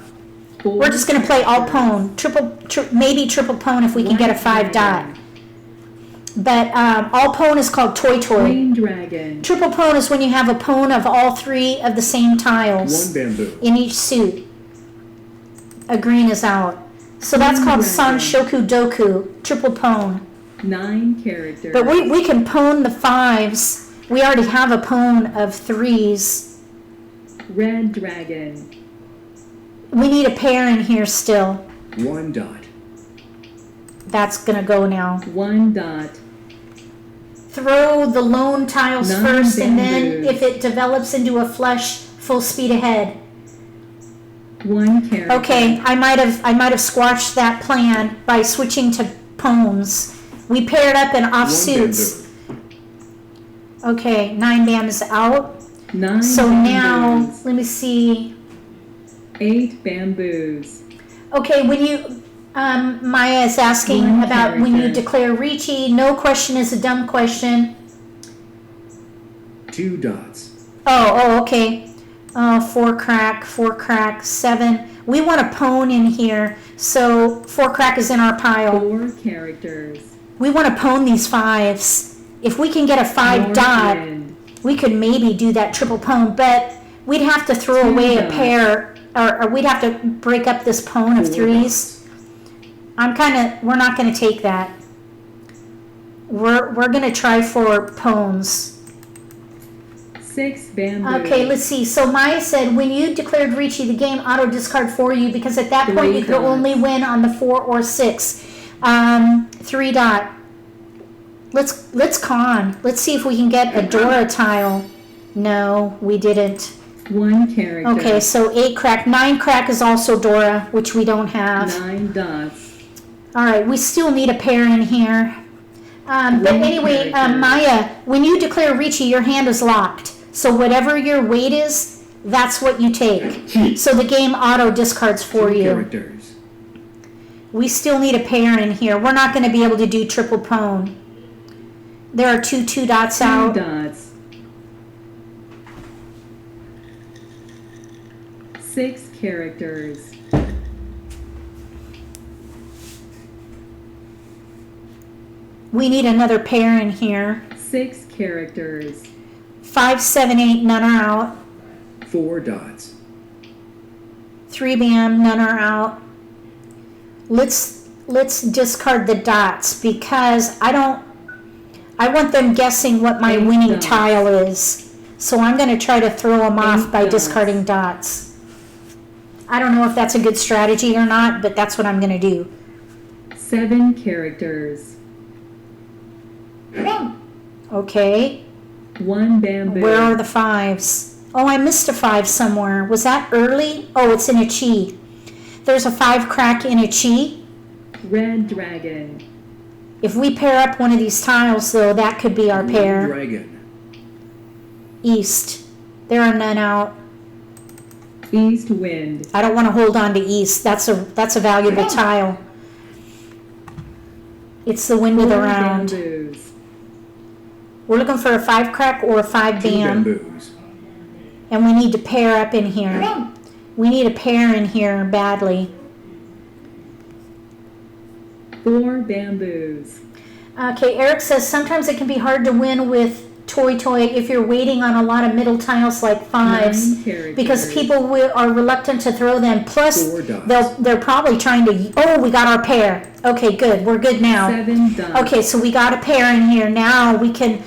4 We're just going to play all characters. pone. Maybe triple pone if we can get a White 5 dot. dragon. But all pone is called Toy Toy. Green dragon. Triple pone is when you have a pone of all 3 of the same 1 tiles bamboo. in each suit. A green is out. So that's Green called dragon. Sanshoku Doku. Triple pone. 9 characters. But we can pone the 5s. We already have a pone of 3s. Red dragon. We need a pair in here still. 1 dot. That's going to go now. 1 dot. Throw the lone tiles 9 first, and then bamboos. if it develops into a flush, full speed ahead. 1 character. Okay, I might have squashed that plan by switching to poems. We paired up in off One suits. bamboo. Okay, 9 bam is out. 9 So now, bamboos. let me see. 8 bamboos. Okay, when you, Maya is asking One about when you character. declare Riichi. No question is a dumb question. 2 dots. Oh, okay. 4 crack, 7. We want a pone in here, so 4 crack is in our pile. 4 characters. We want to pone these 5s. If we can get a 5 North dot, wind. we could maybe do that triple pone, but we'd have to throw 2 away a dots. pair, or we'd have to break up this pone of 4 3s. dots. We're not going to take that. We're going to try for pones. 6 bamboos. Okay, let's see. So Maya said, when you declared Riichi, the game auto discard for you because at that point 3 you could dots. only win on the 4 or 6. 3 dot. Let's con. Let's see if we can get a Dora tile. No, we didn't. 1 character. Okay, so 8 crack. 9 crack is also Dora, which we don't have. 9 dots. All right, we still need a pair in here. But One anyway, character. Maya, when you declare Riichi, your hand is locked. So whatever your weight is, that's what you take. Chit. So the game auto discards for 2 you. characters. We still need a pair in here. We're not going to be able to do triple pone. There are 2 dots 2 out. dots. 6 characters. We need another pair in here. 6 characters. 5, 7, 8, none are out. 4 dots. 3 bam, none are out. Let's discard the dots because I want them guessing what my 8 winning dots. tile is. So I'm going to try to throw them off 8 by dots. discarding dots. I don't know if that's a good strategy or not, but that's what I'm going to do. 7 characters. Okay, 1 bamboo. where are the 5s? Oh, I missed a 5 somewhere. Was that early? Oh, it's in a chi. There's a 5 crack in a chi. Red dragon. If we pair up one of these tiles, though, that could be our Blue pair. dragon. East. There are none out. East wind. I don't want to hold on to east. That's a valuable tile. It's the wind of 4 the round. bamboos. We're looking for a 5 crack or a 5 2 bam, bamboos. and we need to pair up in here. We need a pair in here badly. 4 bamboos. Okay, Eric says sometimes it can be hard to win with toy if you're waiting on a lot of middle tiles like 5s 9 characters. because people are reluctant to throw them. Plus, 4 dots. they're probably trying to. Oh, we got our pair. Okay, good. We're good now. 7 dots. Okay, so we got a pair in here. Now we could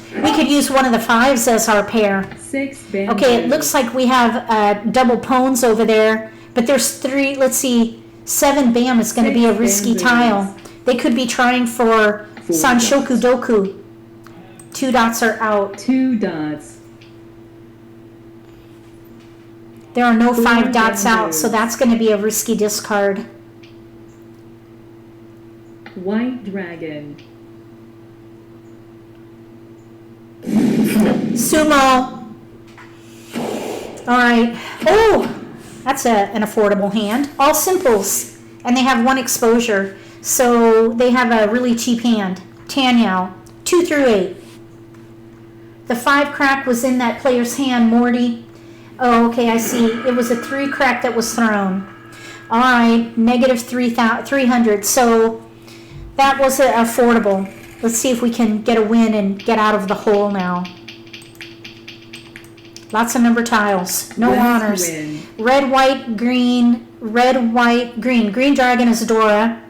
use one of the 5s as our pair. 6 bamboos. Okay, it looks like we have double pones over there, but there's 3. Let's see, 7 bam is going to be a 6 risky bamboos. tile. They could be trying for 4 Sanshoku dots. Doku. 2 dots are out. 2 dots. There are no 4 5 dots out, bamboos. so that's going to be a risky discard. White dragon. Sumo. All right. Oh, that's an affordable hand. All simples, and they have 1 exposure, so they have a really cheap hand. Tanyao, 2 through 8. The 5 crack was in that player's hand, Morty. Oh, okay, I see. It was a 3 crack that was thrown. All right, negative 300. So that was affordable. Let's see if we can get a win and get out of the hole now. Lots of number tiles. No West honors. wind. Red, white, green. Red, white, green. Green dragon is Dora.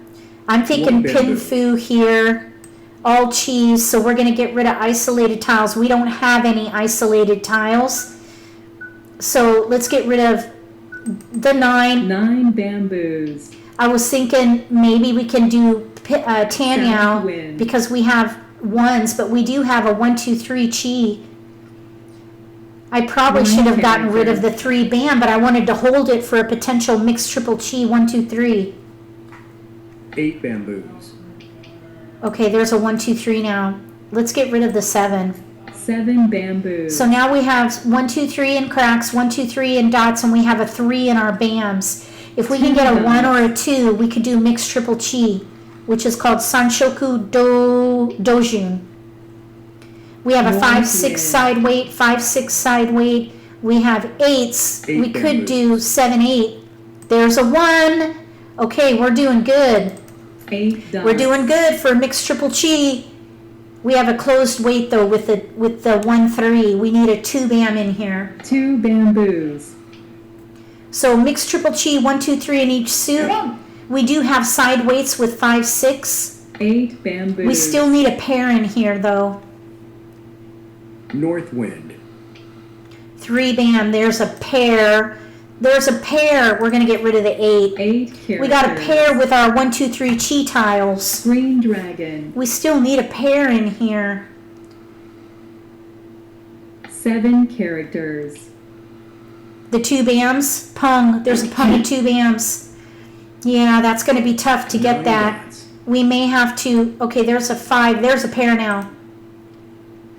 I'm thinking 1 bamboo. Pinfu here. All cheese. So we're going to get rid of isolated tiles. We don't have any isolated tiles. So let's get rid of the 9. 9 bamboos. I was thinking maybe we can do South Tanyao wind. because we have 1s, but we do have a 1, 2, 3 chi. I probably One should have gotten rid of character. the 3 bam, but I wanted to hold it for a potential mixed triple chi 1, 2, 3. 8 bamboos. Okay, there's a 1, 2, 3 now. Let's get rid of the 7. 7 bamboos. So now we have 1, 2, 3 in cracks, 1, 2, 3 in dots, and we have a 3 in our bams. If we can get a 1 or a 2, we could do mixed triple chi, which is called Sanshoku Dojun. We have a 5, 6 side weight, 5, 6 side weight. We have 8s. Eight We could bamboos. do 7, 8. There's a 1. Okay, we're doing good. 8 dots. We're doing good for mixed triple chi. We have a closed weight though with the 1, 3. We need a 2 bam in here. 2 bamboos. So mixed triple chi 1, 2, 3 in each suit. We do have side weights with 5, 6. 8 bamboos. We still need a pair in here though. North wind. 3 bam. There's a pair. There's a pair. We're gonna get rid of the 8. 8 characters. We got a pair with our 1, 2, 3 chi tiles. Green dragon. We still need a pair in here. 7 characters. The 2 bams. Pung. There's a pung and 2 bams. Yeah, that's gonna be tough to get 9 that. dots. We may have to. Okay, there's a 5. There's a pair now.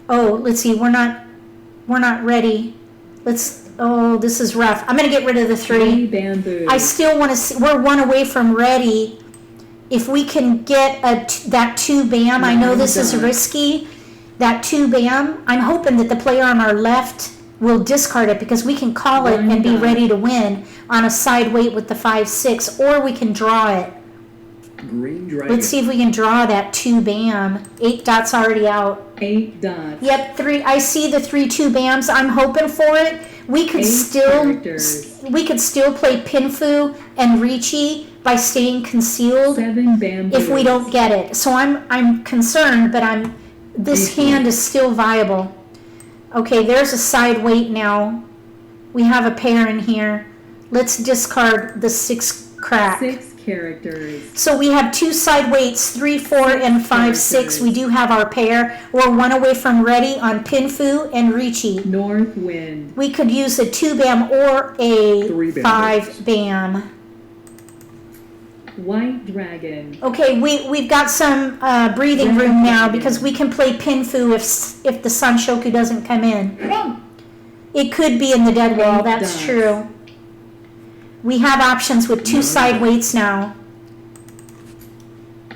Oh, let's see. We're not ready. Oh, this is rough. I'm gonna get rid of the 3. 3 bamboos. I still want to see. We're 1 away from ready. If we can get that 2 bam, I know this is risky. That 2 bam, I'm hoping that the player on our left will discard it because we can call it and be ready to win on a side weight with the 5, 6, or we can draw it. Green dragon. Let's see if we can draw that 2 bam. 8 dots already out. 8 dots. Yep, 3. I see the 3 2 bams. I'm hoping for it. We could 8 characters. still play Pinfu and Riichi by staying concealed 7 bamboos. if we don't get it. So I'm concerned, but this hand is still viable. Okay, there's a side weight now. We have a pair in here. Let's discard the 6 crack. 6 characters. So we have 2 side weights, 3, 4, and 5, 6. We do have our pair. We're 1 away from ready on Pinfu and Riichi. North wind. We could use a 2 bam or a 3 bam 5 bam. White dragon. Okay, we've got some breathing room now because we can play Pinfu if the Sanshoku doesn't come in. It could be in the dead wall, that's does. true. We have options with 2 side weights now.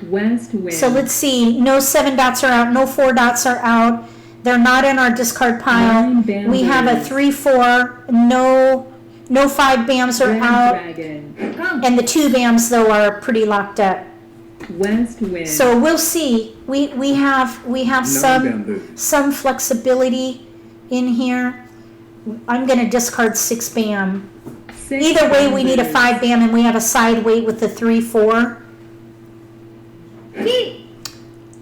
West wind. So let's see, no 7 dots are out, no 4 dots are out. They're not in our discard pile. 9 bamboos. We have a 3, 4, no 5 bams are Red out. dragon. And the 2 bams though are pretty locked up. West wind. So we'll see. We have 9 bamboos. some flexibility in here. I'm gonna discard 6 bam. 6 Either way, we need a bamboos. 5 bam, and we have a side weight with the 3, 4.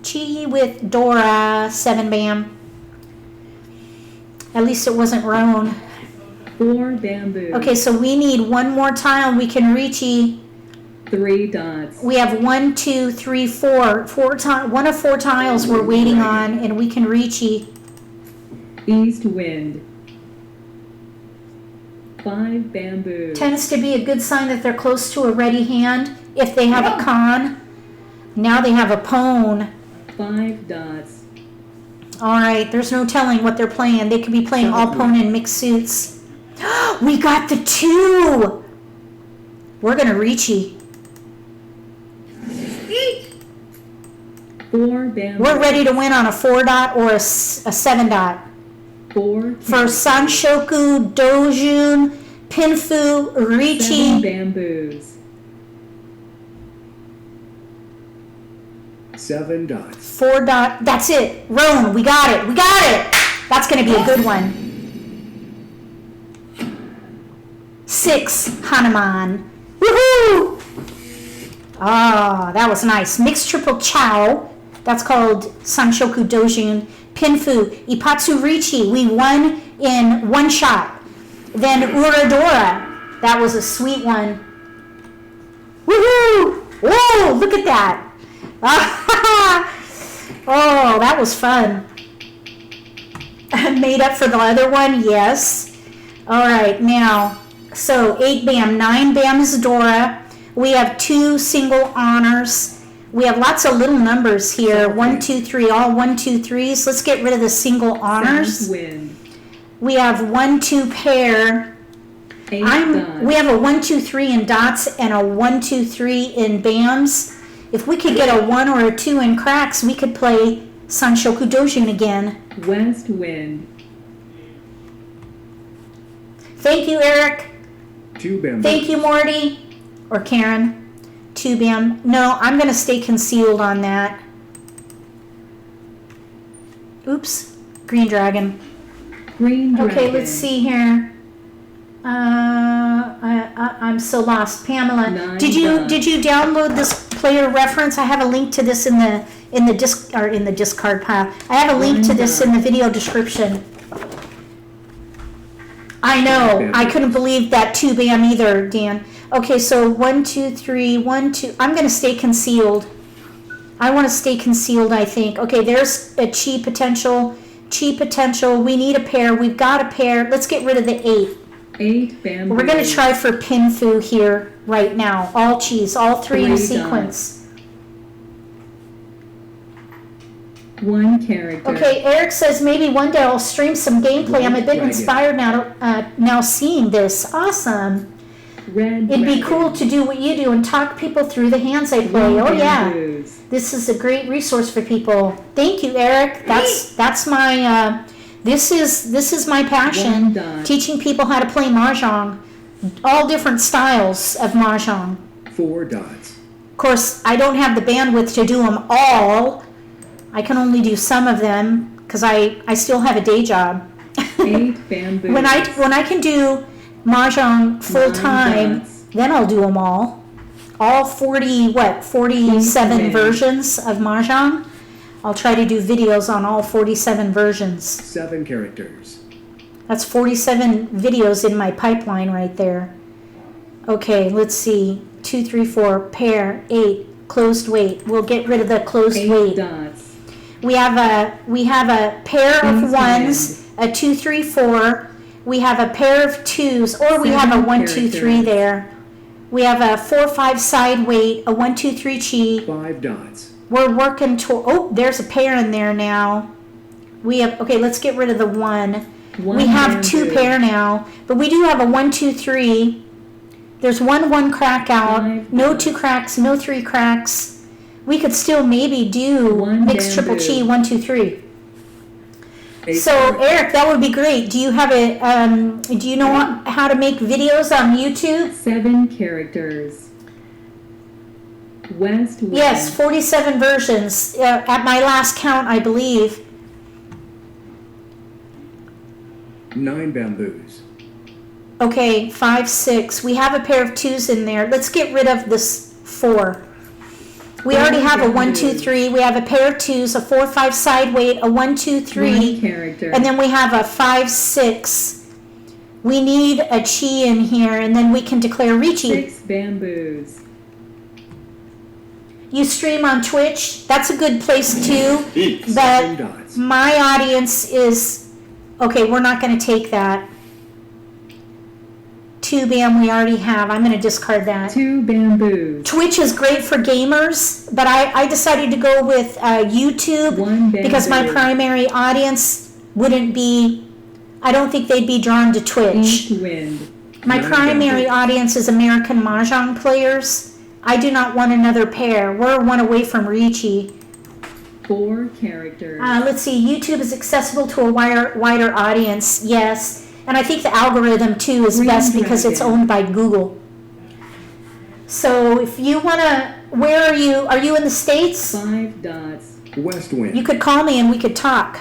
Chi with Dora, 7 bam. At least it wasn't Roan. 4 bamboos. Okay, so we need 1 more tile. We can Riichi. 3 dots. We have 1, 2, 3, 4. 1 of 4 tiles we're waiting on, and we can Riichi. East wind. 5 bamboos. Tends to be a good sign that they're close to a ready hand. If they have a con, now they have a pone. 5 dots. All right, there's no telling what they're playing. They could be playing all pone and mixed suits. We got the 2. We're gonna Riichi. 4 bamboos. We're ready to win on a 4 dot or a 7 dot. 4 For Sanshoku, Dojun, Pinfu, 7 Riichi. bamboos. 7 dots. 4 dot. That's it. Roan, we got it. We got it. That's going to be a good one. 6 Hanuman. Woohoo! Ah, that was nice. Mixed triple chow. That's called Sanshoku Dojun. Pinfu, Ipatsu Riichi. We won in 1 shot. Then Uradora. That was a sweet one. Woohoo! Whoa, look at that. Oh, that was fun. Made up for the other one? Yes. All right, now, so 8 bam, 9 bam is Dora. We have 2 single honors. We have lots of little numbers here. 1, 2, 3, all 1, 2, 3s. Let's get rid of the single honors. South wind. We have 1, 2 pair. 8 dots. We have a 1, 2, 3 in dots and a 1, 2, 3 in bams. If we could get a 1 or a 2 in cracks, we could play Sanshoku Dojin again. West wind. Thank you, Eric. 2 bamboos. Thank you, Morty. Or Karen. 2 bam. No, I'm going to stay concealed on that. Oops. Green dragon. Green dragon. Okay, let's see here. I'm so lost. Pamela, 9 did you dots. download this player reference? I have a link to this in the discard pile. I have a link to this in the video description. I know. I couldn't believe that 2 bam either, Dan. Okay, so 1, 2, 3, 1, 2. I'm going to stay concealed. I want to stay concealed, I think. Okay, there's a chi potential. Chi potential. We need a pair. We've got a pair. Let's get rid of the 8. 8 bamboo. We're going to try for Pinfu here right now. All cheese, all 3 in 3 sequence. 1 character. Okay, Eric says maybe one day I'll stream some gameplay. I'm a bit inspired now seeing this. Awesome. Red It'd be dragon. cool to do what you do and talk people through the hands I play. 1 Oh yeah, bamboos. this is a great resource for people. Thank you, Eric. That's my this is my 1 passion. dot. Teaching people how to play mahjong, all different styles of mahjong. 4 dots. Of course, I don't have the bandwidth to do them all. I can only do some of them because I still have a day job. 8 bamboo. When I can do mahjong full 9 time, dots. then I'll do them all. All 47 Okay. versions of mahjong. I'll try to do videos on all 47 versions. 7 characters. That's 47 videos in my pipeline right there. Okay, let's see. 2, 3, 4, pair, 8, closed weight. We'll get rid of the closed 8 weight. dots. We have a pair of King's ones, a 2, 3, 4. We have a pair of 2s, or we have a 1, 2, 3 characters. there. We have a 4, 5 side weight, a 1, 2, 3 chi. 5 dots. We're working to. Oh, there's a pair in there now. We have. Okay, let's get rid of the 1. 1 We have 2 bamboo. pair now, but we do have a 1, 2, 3. There's 1 crack out. 5 No dots. 2 cracks. No 3 cracks. We could still maybe do 1 mixed triple bamboo. chi 1, 2, 3. 8 So characters. Eric, that would be great. Do you have a? Do you know how to make videos on YouTube? 7 characters. West wind. Yes, 47 versions at my last count, I believe. 9 bamboos. Okay, 5, 6. We have a pair of 2s in there. Let's get rid of this 4. We already have a 1, 2, 3. We have a pair of 2s, a 4, 5 side weight, a 1, 2, 1 3, character. and then we have a 5, 6. We need a chi in here, and then we can declare Riichi. 6 bamboos. You stream on Twitch. That's a good place too. 7 But dots. my audience is okay. We're not going to take that. 2 bam we already have. I'm going to discard that. 2 bamboos. Twitch is great for gamers, but I decided to go with YouTube 1 bamboo. because my primary audience wouldn't be. I don't think they'd be drawn to Twitch. 8 wind. My 9 primary bamboo. audience is American Mahjong players. I do not want another pair. We're 1 away from Riichi. 4 characters. Let's see. YouTube is accessible to a wider audience. Yes. And I think the algorithm, too, is Green best because it's dragon. owned by Google. So if you want to... Where are you? Are you in the States? 5 dots. West wind. You could call me and we could talk.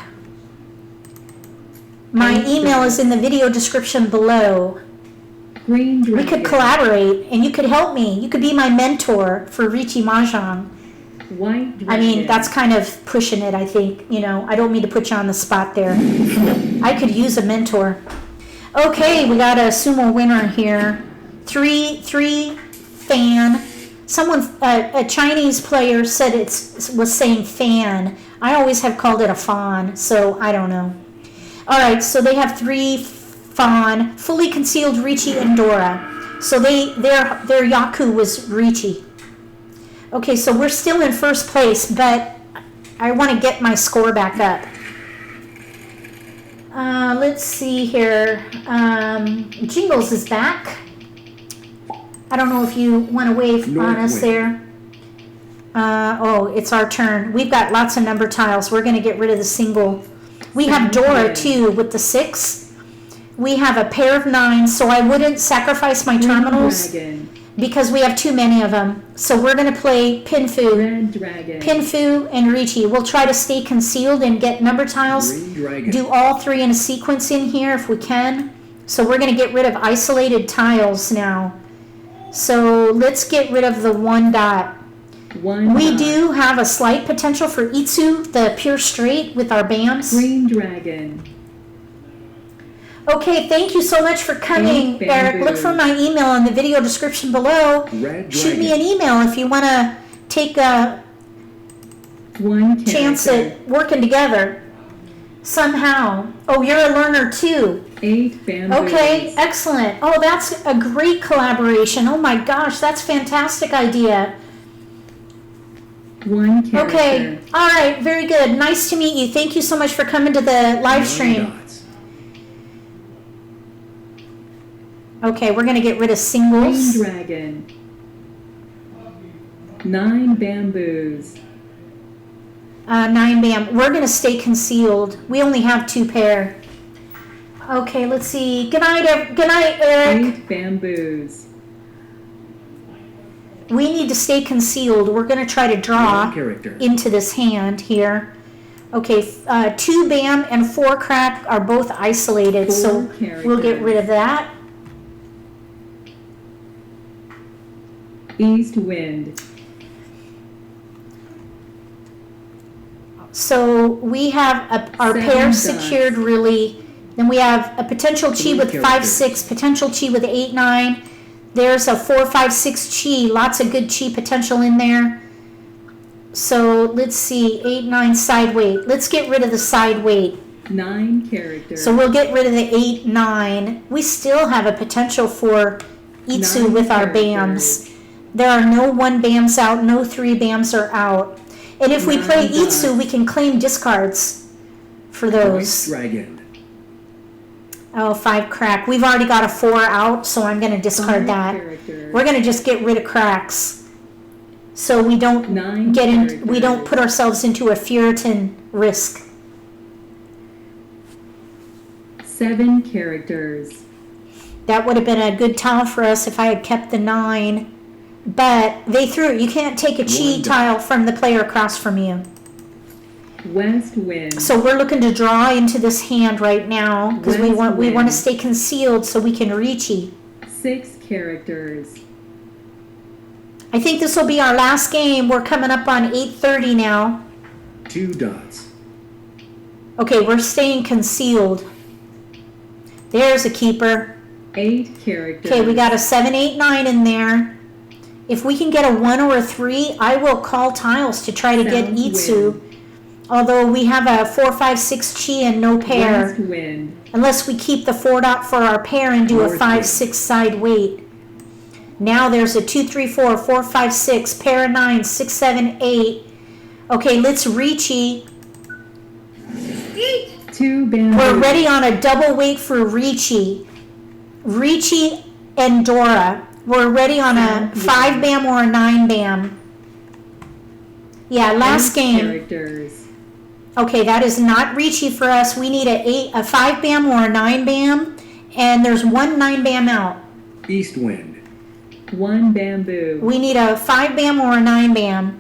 My email is in the video description below. Green dragon. We could collaborate and you could help me. You could be my mentor for Riichi Mahjong. White dragon. I mean, that's kind of pushing it, I think. You know, I don't mean to put you on the spot there. I could use a mentor. Okay, we got a sumo winner here. 3 fan. Someone, a Chinese player said was saying fan. I always have called it a fawn, so I don't know. All right, so they have 3 fawn, fully concealed Riichi and Dora. So their Yaku was Riichi. Okay, so we're still in first place, but I want to get my score back up. Let's see here. Jingles is back. I don't know if you want to wave on us there. Oh, it's our turn. We've got lots of number tiles. We're going to get rid of the single. We have Dora too with the 6. We have a pair of 9, so I wouldn't sacrifice my terminals because we have too many of them. So we're going to play Pinfu, Pinfu, and Riichi. We'll try to stay concealed and get number tiles. Do all 3 in a sequence in here if we can. So we're going to get rid of isolated tiles now. So let's get rid of the 1 dot. We do have a slight potential for Itsu, the pure straight, with our BAMs. Green dragon. Okay, thank you so much for coming, Eric. Look for my email in the video description below. Shoot me an email if you want to take a chance at working together somehow. Oh, you're a learner too. 8 bamboos. Okay, excellent. Oh, that's a great collaboration. Oh my gosh, that's a fantastic idea. 1 character. Okay, all right, very good. Nice to meet you. Thank you so much for coming to the live stream. Okay, we're going to get rid of singles. Green dragon. 9 bamboos. 9 bam. We're going to stay concealed. We only have 2 pair. Okay, let's see. Good night, Eric. 8 bamboos. We need to stay concealed. We're going to try to draw into this hand here. Okay, 2 bam and 4 crack are both isolated, so we'll get rid of that. East wind. So we have our 7 pair dots. secured really. Then we have a potential chi with 5-6, potential chi with 8-9. There's a 4-5-6 chi, lots of good chi potential in there. So let's see, 8-9 side weight. Let's get rid of the side weight. 9 characters. So we'll get rid of the 8-9. We still have a potential for Itsu 9 with our characters. BAMs. There are no 1 BAMs out, no 3 BAMs are out. And if we 9 play dots. Itsu, we can claim discards for those. Dragon. Oh, 5 crack. We've already got a 4 out, so I'm going to discard 5 that. characters. We're going to just get rid of cracks, so we don't 9 get in. characters. We don't put ourselves into a Furiten risk. 7 characters. That would have been a good tile for us if I had kept the 9, but they threw it. You can't take a chi 1 dot. tile from the player across from you. West wind. So we're looking to draw into this hand right now because we West want to wind. stay concealed so we can Riichi. 6 characters. I think this will be our last game. We're coming up on 8:30 now. 2 dots. Okay, we're staying concealed. There's a keeper. 8 characters. Okay, we got a 7, 8, 9 in there. If we can get a 1 or a 3, I will call tiles to try to get South Itsu. wind. Although we have a 4, 5, 6 chi and no pair. West wind. Unless we keep the 4 dot for our pair and do a North 5, wind. 6 side weight. Now there's a 2, 3, 4, 4, 5, 6, pair of 9, 6, 7, 8. Okay, let's Riichi. 2 bamboos. We're ready on a double weight for Riichi. Riichi and Dora. We're ready on a 5 bam or a 9 bam. Yeah, last 8 game. characters. Okay, that is not Riichi for us. We need a 5 bam or a 9 bam, and there's 1 9 bam out. East wind. 1 bamboo. We need a 5 bam or a 9 bam.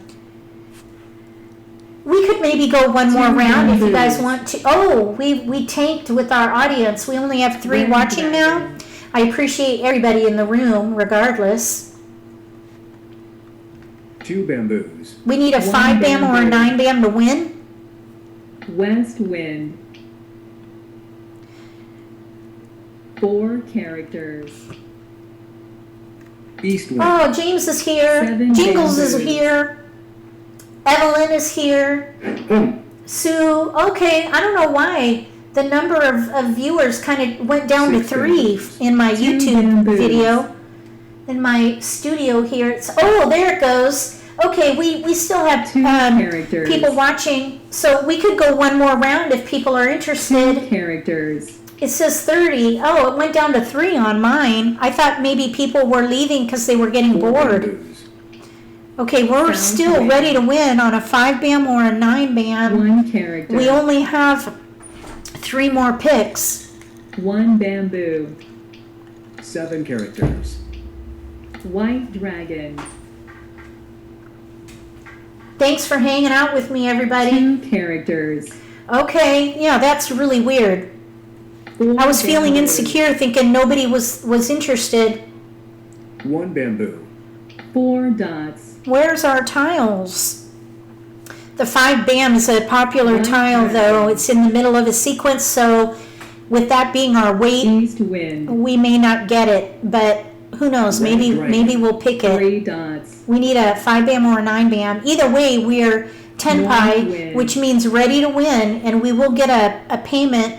We could maybe go one more round if you guys want to. Oh, we tanked with our audience. We only have 3 Red watching now. dragon. I appreciate everybody in the room, regardless. 2 bamboos. We need a 5 bam or a bamboo. 9 bam to win. West wind. 4 characters. East wind. Oh, James is here. 7 Jingles is bamboos. here. Evelyn is here. Sue. Okay, I don't know why the number of viewers kind of went down to 6 3 bamboos. in my 2 YouTube bamboos. video. In my studio here, there it goes. Okay, we still have 2 characters. people watching, so we could go one more round if people are 2 interested. characters. It says 30. Oh, it went down to 3 on mine. I thought maybe people were leaving because they were getting 4 bored. bamboos. Okay, we're Sounds still good. ready to win on a 5 bam or a 9 bam. 1 character. We only have 3 more picks. 1 bamboo. 7 characters. White dragon. Thanks for hanging out with me, everybody. 2 characters. Okay, yeah, that's really weird. 4 I was feeling bamboos. insecure thinking nobody was interested. 1 bamboo. 4 dots. Where's our tiles? The 5 bam is a popular White tile, dragon. though. It's in the middle of a sequence, so with that being our weight, East wind. we may not get it, but who knows? Red Maybe dragon. maybe we'll pick it. 3 dots. We need a 5 bam or a 9 bam. Either way, we're North tenpai, wind. which means ready to win, and we will get a payment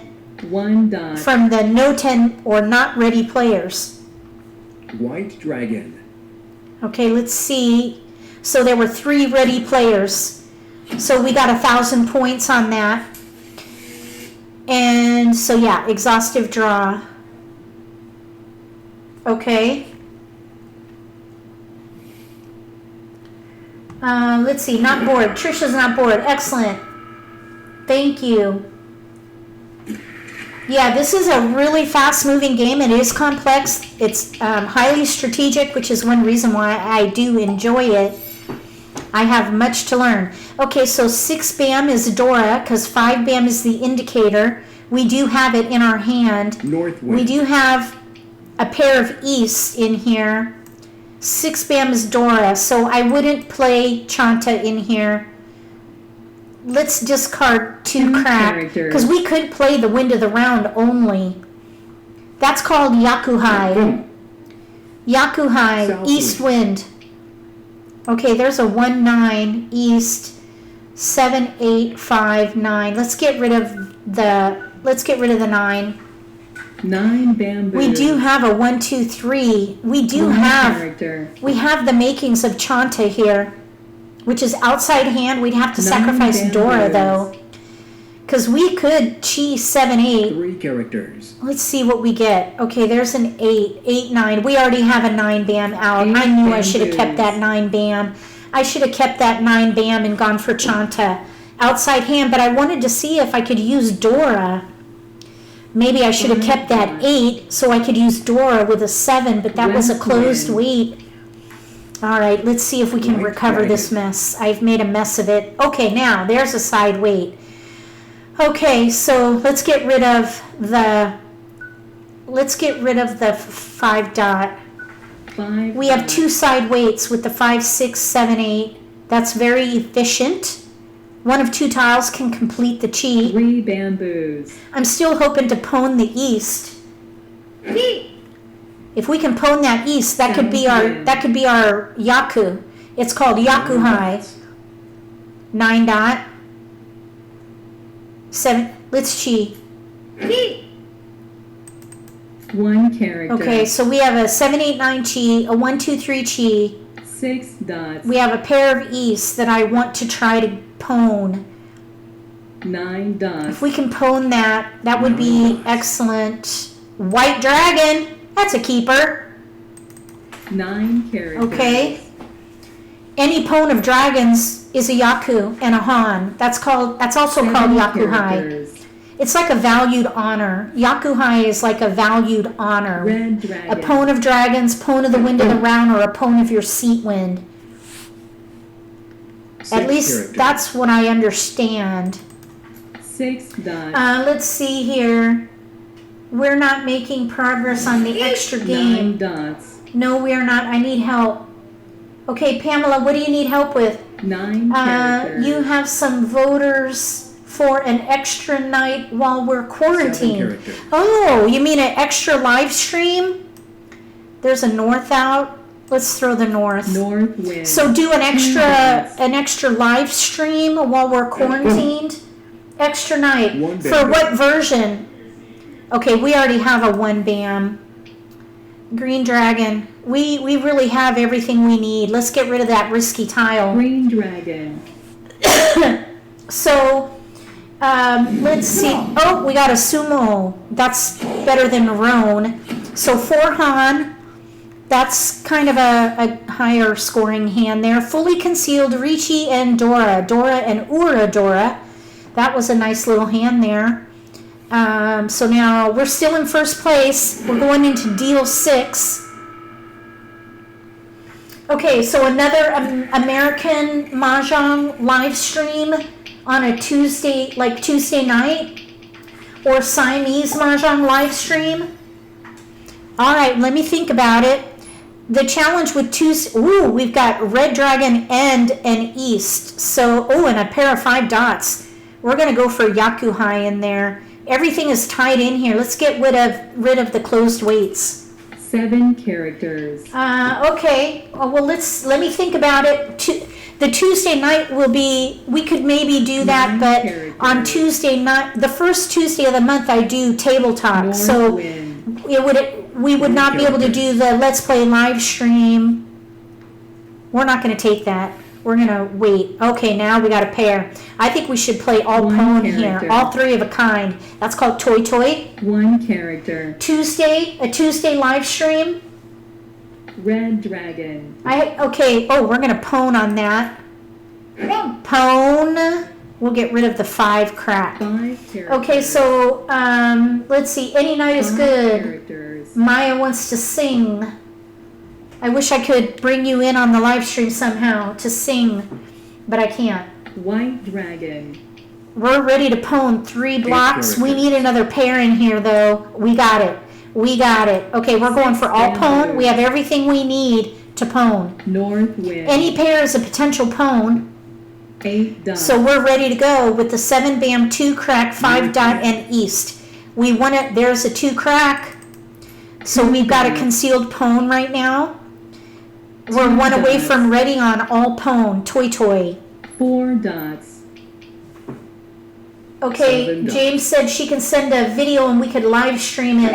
1 dot. from the no 10 or not ready players. White dragon. Okay, let's see. So there were 3 ready players. So we got 1,000 points on that. And so yeah, exhaustive draw. Okay. Let's see, not bored. Trisha's not bored. Excellent. Thank you. Yeah, this is a really fast-moving game. It is complex. It's highly strategic, which is one reason why I do enjoy it. I have much to learn. Okay, so 6 bam is Dora, because 5 bam is the indicator. We do have it in our hand. North wind. We do have a pair of East in here. 6 bam is Dora, so I wouldn't play Chanta in here. Let's discard 2 2 crap, characters. because we could play the wind of the round only. That's called Yakuhai. Yakuhai, South East wind. Okay, there's a 1-9 East, 7-8-5-9. Let's get rid of the 9. 9 bamboo. We do have a 1-2-3. We do 1 have character. we have the makings of Chanta here, which is outside hand. We'd have to 9 sacrifice Dora bamboos. though, because we could chi 7-8. 3 characters. Let's see what we get. Okay, there's an 8-9. We already have a 9 bam out. 8 I knew I should have kept bamboos. that 9 bam. I should have kept that 9 bam and gone for Chanta. Outside hand, but I wanted to see if I could use Dora. Maybe I should have kept that 8 so I could use Dora with a 7, but that was a West closed wind. weight. All right, let's see if we can White recover dragon. this mess. I've made a mess of it. Okay, now there's a side weight. Okay, so let's get rid of the 5 dot. 5 We have dots. 2 side weights with the 5, 6, 7, 8. That's very efficient. One of 2 tiles can complete the chi. 3 bamboos. I'm still hoping to pwn the East. If we can pwn that East, that could be our Yaku. It's called Yakuhai. 9 dot. 7. Let's chi. 1 character. Okay, so we have a 7-8-9 chi, a 1-2-3 chi. 6 dots. We have a pair of East that I want to try to pwn. 9 dots. If we can pwn that, that would be excellent. White dragon, that's a keeper. 9 characters. Okay. Any pwn of dragons is a Yaku and a Han. That's also 7 called Yakuhai. characters. It's like a valued honor. Yakuhai is like a valued honor. Red dragon. A pwn of dragons, pwn of the wind of the round, or a pwn of your seat wind. 6 At least characters. that's what I understand. 6 dots. Let's see here. We're not making progress on the extra 9 game. dots. No, we are not. I need help. Okay, Pamela, what do you need help with? 9 characters. You have some voters for an extra night while we're 7 quarantined. characters. Oh, you mean an extra live stream? There's a north out. Let's throw the north. North wind. So do an dots. extra live stream while we're quarantined. Extra night. One For bam. what version? Okay, we already have a one bam. Green dragon. We really have everything we need. Let's get rid of that risky tile. Green dragon. So, let's see. Oh, we got a sumo. That's better than Roan. So 4 Han. That's kind of a higher scoring hand there. Fully concealed Riichi and Dora. Dora and Dora. That was a nice little hand there. So now we're still in first place. We're going into deal 6. Okay, so another American Mahjong live stream on a Tuesday, like Tuesday night, or Siamese Mahjong live stream. All right, let me think about it. The challenge with we've got Red Dragon and an East. So, and a pair of 5 dots. We're going to go for Yakuhai in there. Everything is tied in here. Let's get rid of the closed weights. 7 characters. Okay. Well, let me think about it. The Tuesday night will be, we could maybe do that, 9 but characters. on Tuesday night, the first Tuesday of the month, I do tabletop. North So wind. we would not be able to do the Let's Play live stream. We're not going to take that. We're going to wait. Okay, now we got a pair. I think we should play all 1 pwn here. character. All 3 of a kind. That's called Toy Toy. 1 character. A Tuesday live stream. Red dragon. Okay, we're going to pwn on that. Pwn. We'll get rid of the 5 crack. 5 characters. Okay, so let's see. Any night is 5 good. characters. Maya wants to sing. I wish I could bring you in on the live stream somehow to sing, but I can't. White dragon. We're ready to pwn 3 blocks. We need another pair in here, though. We got it. Okay, we're going for all pwn. We have everything we need to pwn. North wind. Any pair is a potential pwn. 8 dots. So we're ready to go with the 7 bam, 2 crack, 5 dot, and East. We want it. There's a 2 crack. So we've got a concealed pwn right now. We're 1 away from ready on all pwn. Toy Toy. 4 dots. Okay, 7 dots. James said she can send a video and we could live stream it.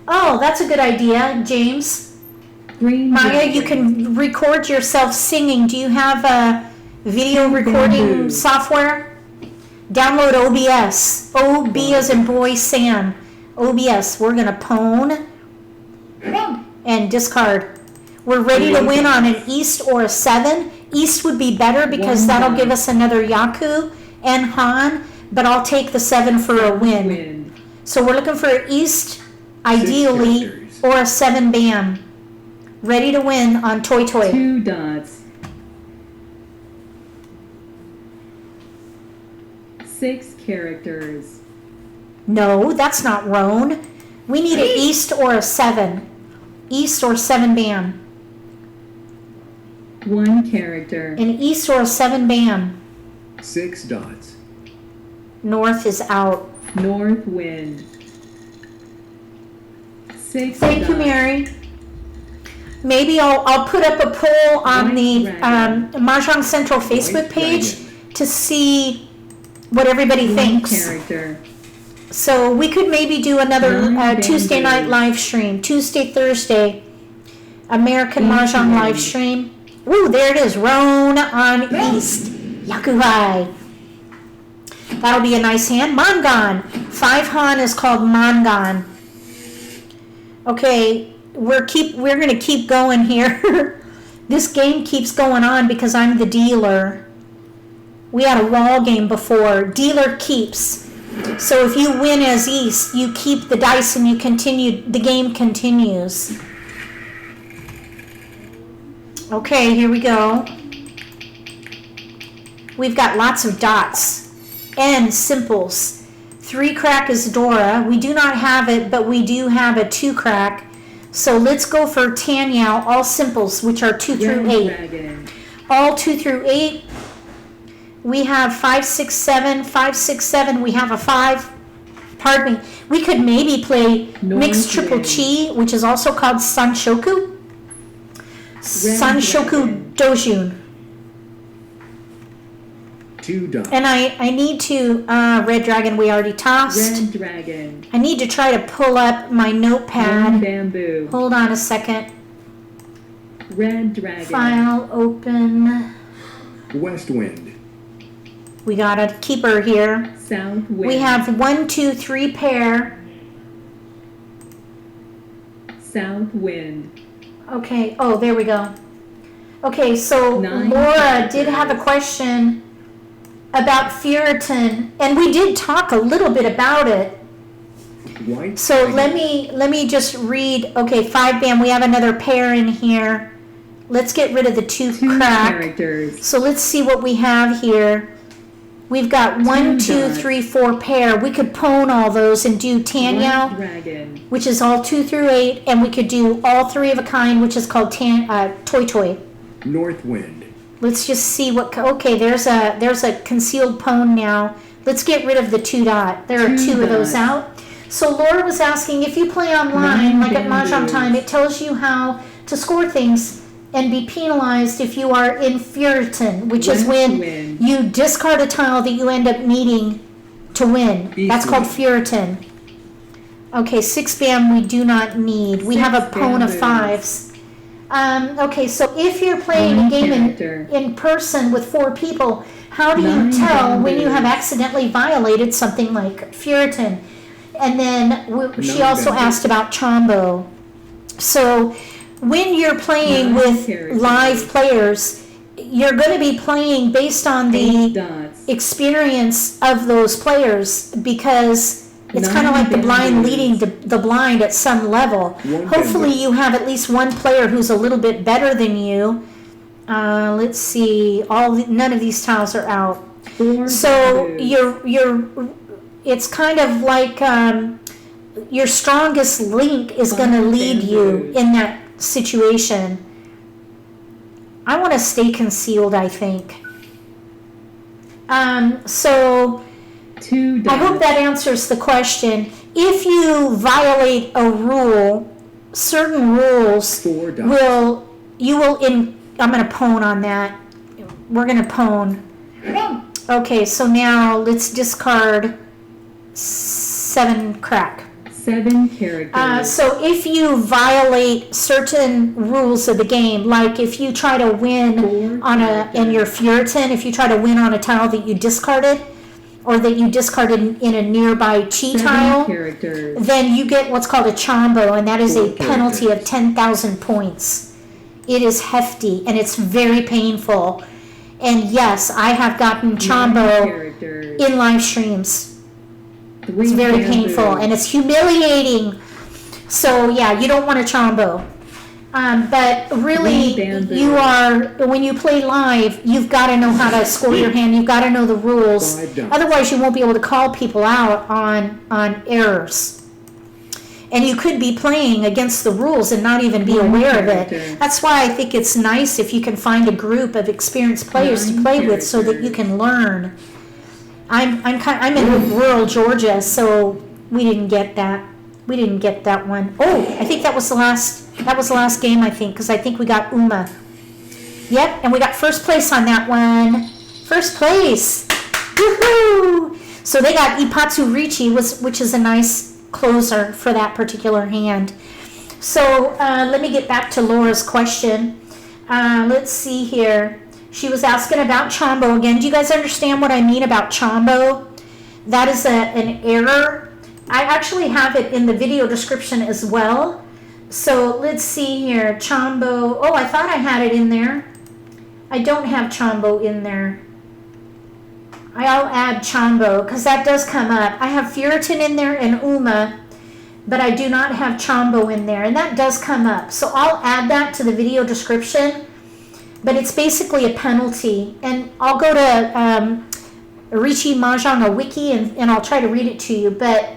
Oh, that's a good idea, James. Green Maya, dragon. you can record yourself singing. Do you have a video recording software? Download OBS. OB as in boy, Sam. OBS. We're going to pwn and discard. We're ready to win on an East or a 7. East would be better because 1 that'll dot. give us another Yaku and Han, but I'll take the 7 for a win. Wind. So we're looking for East, ideally, characters. or a 7 bam. Ready to win on Toy Toy. 2 dots. 6 characters. No, that's not Roan. We need an East or a 7. East or 7 bam. 1 character. An East or a 7 bam. 6 dots. North is out. North wind. 6 Thank you, dots. Mary. Maybe I'll put up a poll on the Mahjong Central Facebook page to see what everybody 1 thinks. character. So we could maybe do another Nine Tuesday night bamboo. live stream. Tuesday, Thursday. American One Mahjong live bamboo. stream. Ooh, there it is. Roan on East. Yakuhai. That'll be a nice hand. Mangan. 5 Han is called Mangan. Okay, we're gonna keep going here. This game keeps going on because I'm the dealer. We had a wall game before. Dealer keeps. So if you win as East, you keep the dice and you continue. The game continues. Okay, here we go. We've got lots of dots and simples. 3 crack is Dora. We do not have it, but we do have a 2 crack. So let's go for Tanyao, all simples, which are 2 through Red 8. dragon. All 2 through 8. We have 5, 6, 7, 5, 6, 7. We have a 5. Pardon me. We could maybe play mixed triple chi, which is also called Sanshoku. Sanshoku dragon. Dojun. 2 dots. And I need to, red dragon we already tossed. Red dragon. I need to try to pull up my One notepad. bamboo. Hold on a second. Red dragon. File open. West wind. We got a keeper here. South wind. We have 1, 2, 3 pair. South wind. Okay, oh, there we go. Okay, so 9 Laura characters. did have a question about Furiten, and we did talk a little bit about it. White. So tiger. let me just read. Okay, 5 bam, we have another pair in here. Let's get rid of the 2 2 crack. characters. So let's see what we have here. We've got 1, 2, dots. 3, 4 pair. We could pwn all those and do White Tanyao, dragon. which is all 2 through 8, and we could do all 3 of a kind, which is called Toy Toy. North wind. Let's just see what. Okay, there's a concealed pwn now. Let's get rid of the 2 dot. There are 2 2 of those dots. out. So Laura was asking if you play online, 9 like at Mahjong bamboos. Time, it tells you how to score things and be penalized if you are in Furiten, which is West when wind. you discard a tile that you end up needing to win. East That's called wind. Furiten. Okay, 6 bam we do not need. We have a 6 pwn of bamboos. 5s. Okay, so if you're playing a 1 game character. in person with 4 people, how do you 9 tell when you have bamboos. accidentally violated something like Furiten? And then she 9 also bamboos. asked about Chombo. So when you're playing 9 with characters. live players, you're going to be playing based on 8 the dots. experience of those players, because it's kind of 9 like the blind bamboos. leading the blind at some level. 1 Hopefully bamboo. you have at least one player who's a little bit better than you. Let's see, none of these tiles are out. 4 So bamboos. it's kind of like your strongest link is going to 5 lead you bamboos. in that situation. I want to stay concealed, I think. So 2 dots. I hope that answers the question. If you violate a rule, certain rules 4 dots. I'm going to pwn on that. We're going to pwn. Okay, so now let's discard 7 crack. 7 characters. So if you violate certain rules of the game, like if you try to win 4 in your Furiten, if you try to win on a tile that you discarded, or that you discarded in a nearby cheat 7 tile, characters. then you get what's called a Chombo, and that is a 4 penalty of characters. 10,000 points. It is hefty, and it's very painful. And yes, I have gotten 9 Chombo characters. in live streams. 3 It's very bamboos. painful, and it's humiliating. So yeah, you don't want a Chombo. But really, when you play live, you've got to know how to score your hand. You've got to know the rules. 5 dots. Otherwise, you won't be able to call people out on errors. And you could be playing against the rules and not even be 1 aware of it. character. That's why I think it's nice if you can find a group of experienced players to 9 play with, so that you characters. can learn. I'm in rural Georgia, so we didn't get that. We didn't get that one. Oh, I think that was the last game, I think, because I think we got Uma. Yep, and we got first place on that one. First place. Woohoo! So they got Ipatsu Riichi, which is a nice closer for that particular hand. So let me get back to Laura's question. Let's see here. She was asking about Chombo again. Do you guys understand what I mean about Chombo? That is an error. I actually have it in the video description as well. So let's see here. Chombo. Oh, I thought I had it in there. I don't have Chombo in there. I'll add Chombo because that does come up. I have Furiten in there and Uma, but I do not have Chombo in there, and that does come up. So I'll add that to the video description, but it's basically a penalty. And I'll go to Riichi Mahjong, a wiki, and I'll try to read it to you. But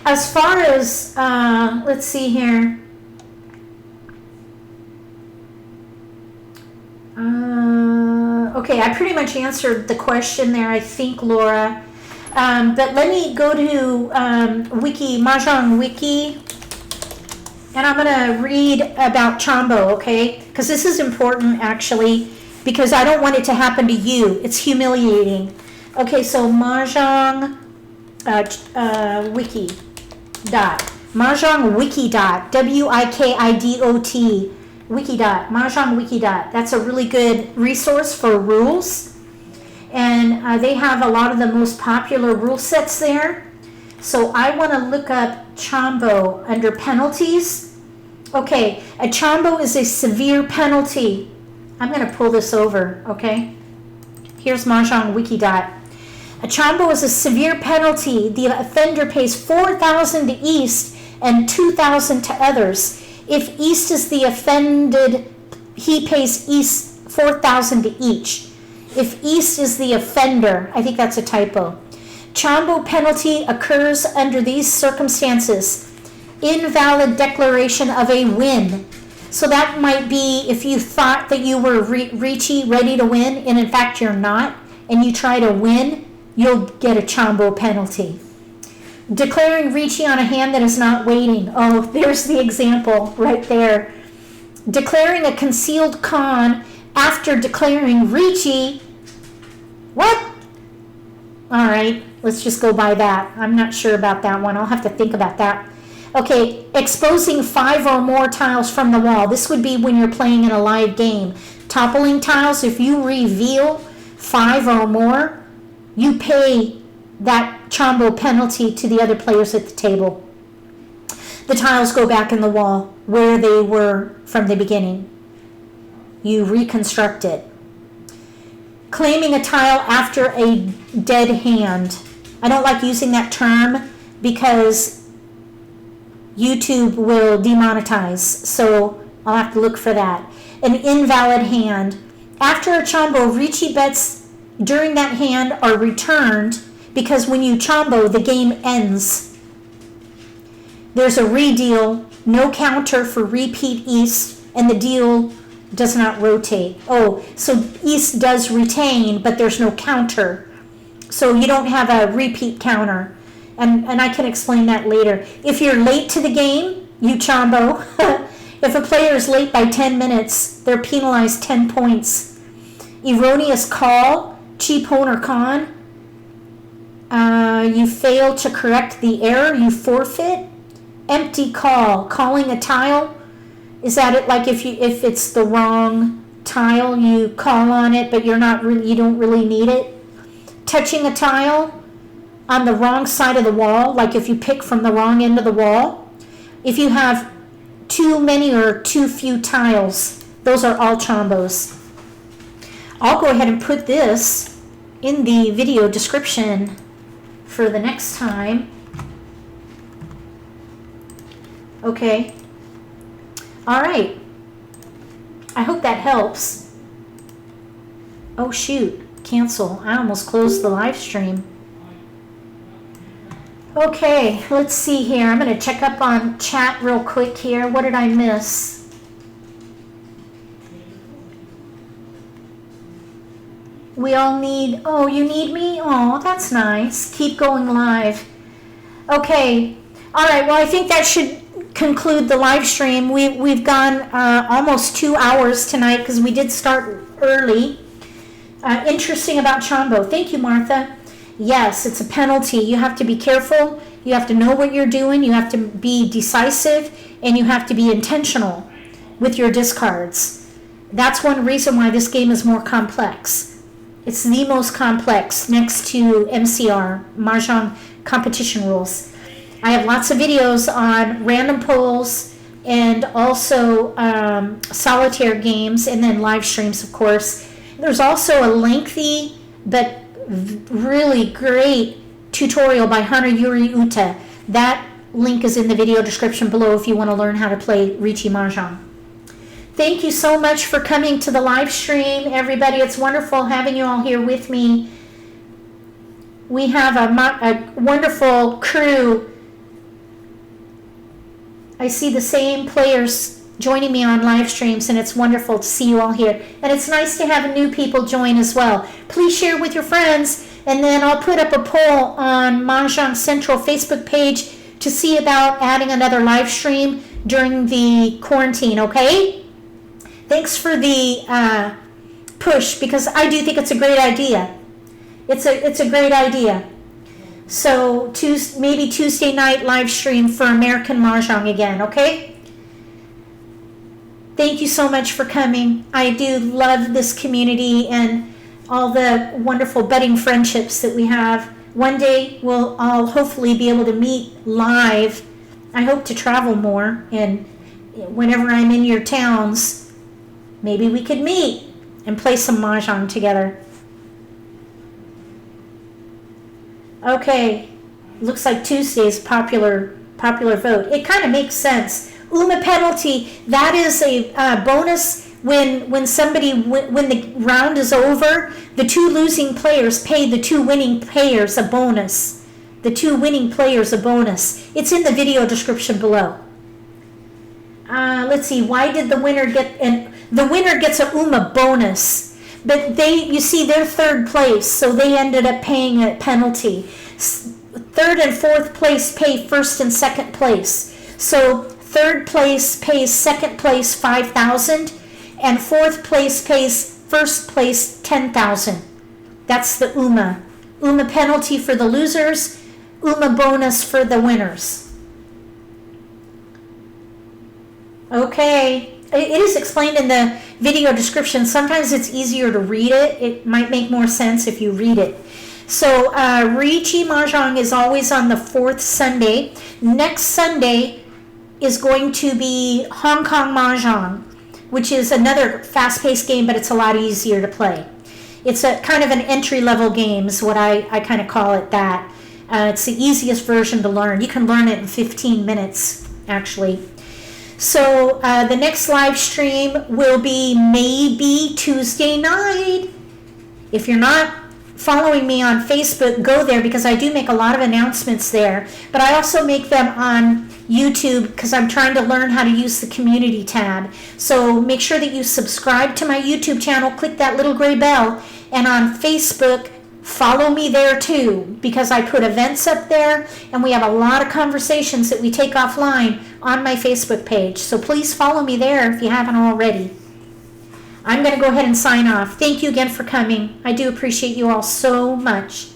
as far as, let's see here. Okay, I pretty much answered the question there, I think, Laura. But let me go to Mahjong Wiki, and I'm going to read about Chombo, okay? Because this is important, actually, because I don't want it to happen to you. It's humiliating. Okay, so Mahjong Wiki dot. Mahjong Wiki dot. WIKIDOT. Wiki dot. Mahjong Wiki dot. That's a really good resource for rules. And they have a lot of the most popular rule sets there. So I want to look up Chambo under penalties. Okay, a Chambo is a severe penalty. I'm going to pull this over, okay? Here's Mahjong Wiki dot. A Chambo is a severe penalty. The offender pays 4,000 to East and 2,000 to others. If East is the offended, he pays East 4,000 to each. If East is the offender, I think that's a typo. Chambo penalty occurs under these circumstances. Invalid declaration of a win. So that might be if you thought that you were Riichi, ready to win, and in fact you're not, and you try to win, you'll get a Chambo penalty. Declaring Riichi on a hand that is not waiting. Oh, there's the example right there. Declaring a concealed con after declaring Riichi. What? All right, let's just go by that. I'm not sure about that one. I'll have to think about that. Okay, exposing 5 or more tiles from the wall. This would be when you're playing in a live game. Toppling tiles, if you reveal 5 or more, you pay that Chambo penalty to the other players at the table. The tiles go back in the wall where they were from the beginning. You reconstruct it. Claiming a tile after a dead hand. I don't like using that term because YouTube will demonetize, so I'll have to look for that. An invalid hand. After a Chambo, Riichi bets during that hand are returned because when you Chambo, the game ends. There's a redeal, no counter for repeat East, and the deal does not rotate. Oh, so East does retain, but there's no counter. So you don't have a repeat counter. And I can explain that later. If you're late to the game, you Chambo. If a player is late by 10 minutes, they're penalized 10 points. Erroneous call, cheap hone or con. You fail to correct the error, you forfeit. Empty call, calling a tile. Is that it? Like if it's the wrong tile, you call on it, but you don't really need it. Touching a tile on the wrong side of the wall, like if you pick from the wrong end of the wall. If you have too many or too few tiles, those are all Chambos. I'll go ahead and put this in the video description for the next time. Okay. All right. I hope that helps. Oh shoot, cancel. I almost closed the live stream. Okay, let's see here. I'm going to check up on chat real quick here. What did I miss? We all need, oh, you need me? Oh, that's nice. Keep going live. Okay. All right, well, I think that should conclude the live stream. We've gone almost 2 hours tonight because we did start early. Interesting about Chambo. Thank you, Martha. Yes, it's a penalty. You have to be careful. You have to know what you're doing. You have to be decisive, and you have to be intentional with your discards. That's one reason why this game is more complex. It's the most complex next to MCR, Mahjong competition rules. I have lots of videos on random pulls and also solitaire games, and then live streams, of course. There's also a lengthy but really great tutorial by Hanayuri Uta. That link is in the video description below if you want to learn how to play Riichi Mahjong. Thank you so much for coming to the live stream, everybody. It's wonderful having you all here with me. We have a wonderful crew. I see the same players joining me on live streams, and it's wonderful to see you all here. And it's nice to have new people join as well. Please share with your friends, and then I'll put up a poll on Mahjong Central Facebook page to see about adding another live stream during the quarantine, okay? Thanks for the push, because I do think it's a great idea. It's a great idea. So maybe Tuesday night live stream for American Mahjong again, okay? Thank you so much for coming. I do love this community and all the wonderful budding friendships that we have. One day I'll hopefully be able to meet live. I hope to travel more, and whenever I'm in your towns, maybe we could meet and play some Mahjong together. Okay, looks like Tuesday's popular vote. It kind of makes sense. Uma penalty, that is a bonus when the round is over. The two losing players pay the two winning players a bonus. The two winning players a bonus. It's in the video description below. Let's see, why did the winner get, and the winner gets a Uma bonus. But you see, they're third place, so they ended up paying a penalty. Third and fourth place pay first and second place. So third place pays second place 5,000, and fourth place pays first place 10,000. That's the Uma. Uma penalty for the losers, Uma bonus for the winners. Okay. It is explained in the video description. Sometimes it's easier to read it. It might make more sense if you read it. So Riichi Mahjong is always on the fourth Sunday. Next Sunday is going to be Hong Kong Mahjong, which is another fast-paced game, but it's a lot easier to play. It's a kind of an entry-level game is what I kind of call it that. It's the easiest version to learn. You can learn it in 15 minutes, actually. So the next live stream will be maybe Tuesday night. If you're not following me on Facebook, go there, because I do make a lot of announcements there. But I also make them on YouTube, because I'm trying to learn how to use the community tab. So make sure that you subscribe to my YouTube channel, click that little gray bell, and on Facebook, follow me there too, because I put events up there, and we have a lot of conversations that we take offline on my Facebook page. So please follow me there if you haven't already. I'm going to go ahead and sign off. Thank you again for coming. I do appreciate you all so much.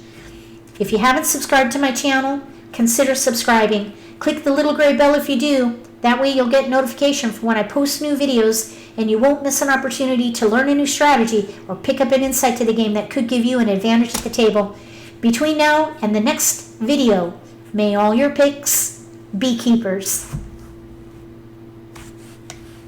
If you haven't subscribed to my channel, consider subscribing. Click the little gray bell if you do. That way you'll get notification for when I post new videos, and you won't miss an opportunity to learn a new strategy or pick up an insight to the game that could give you an advantage at the table. Between now and the next video, may all your picks be keepers.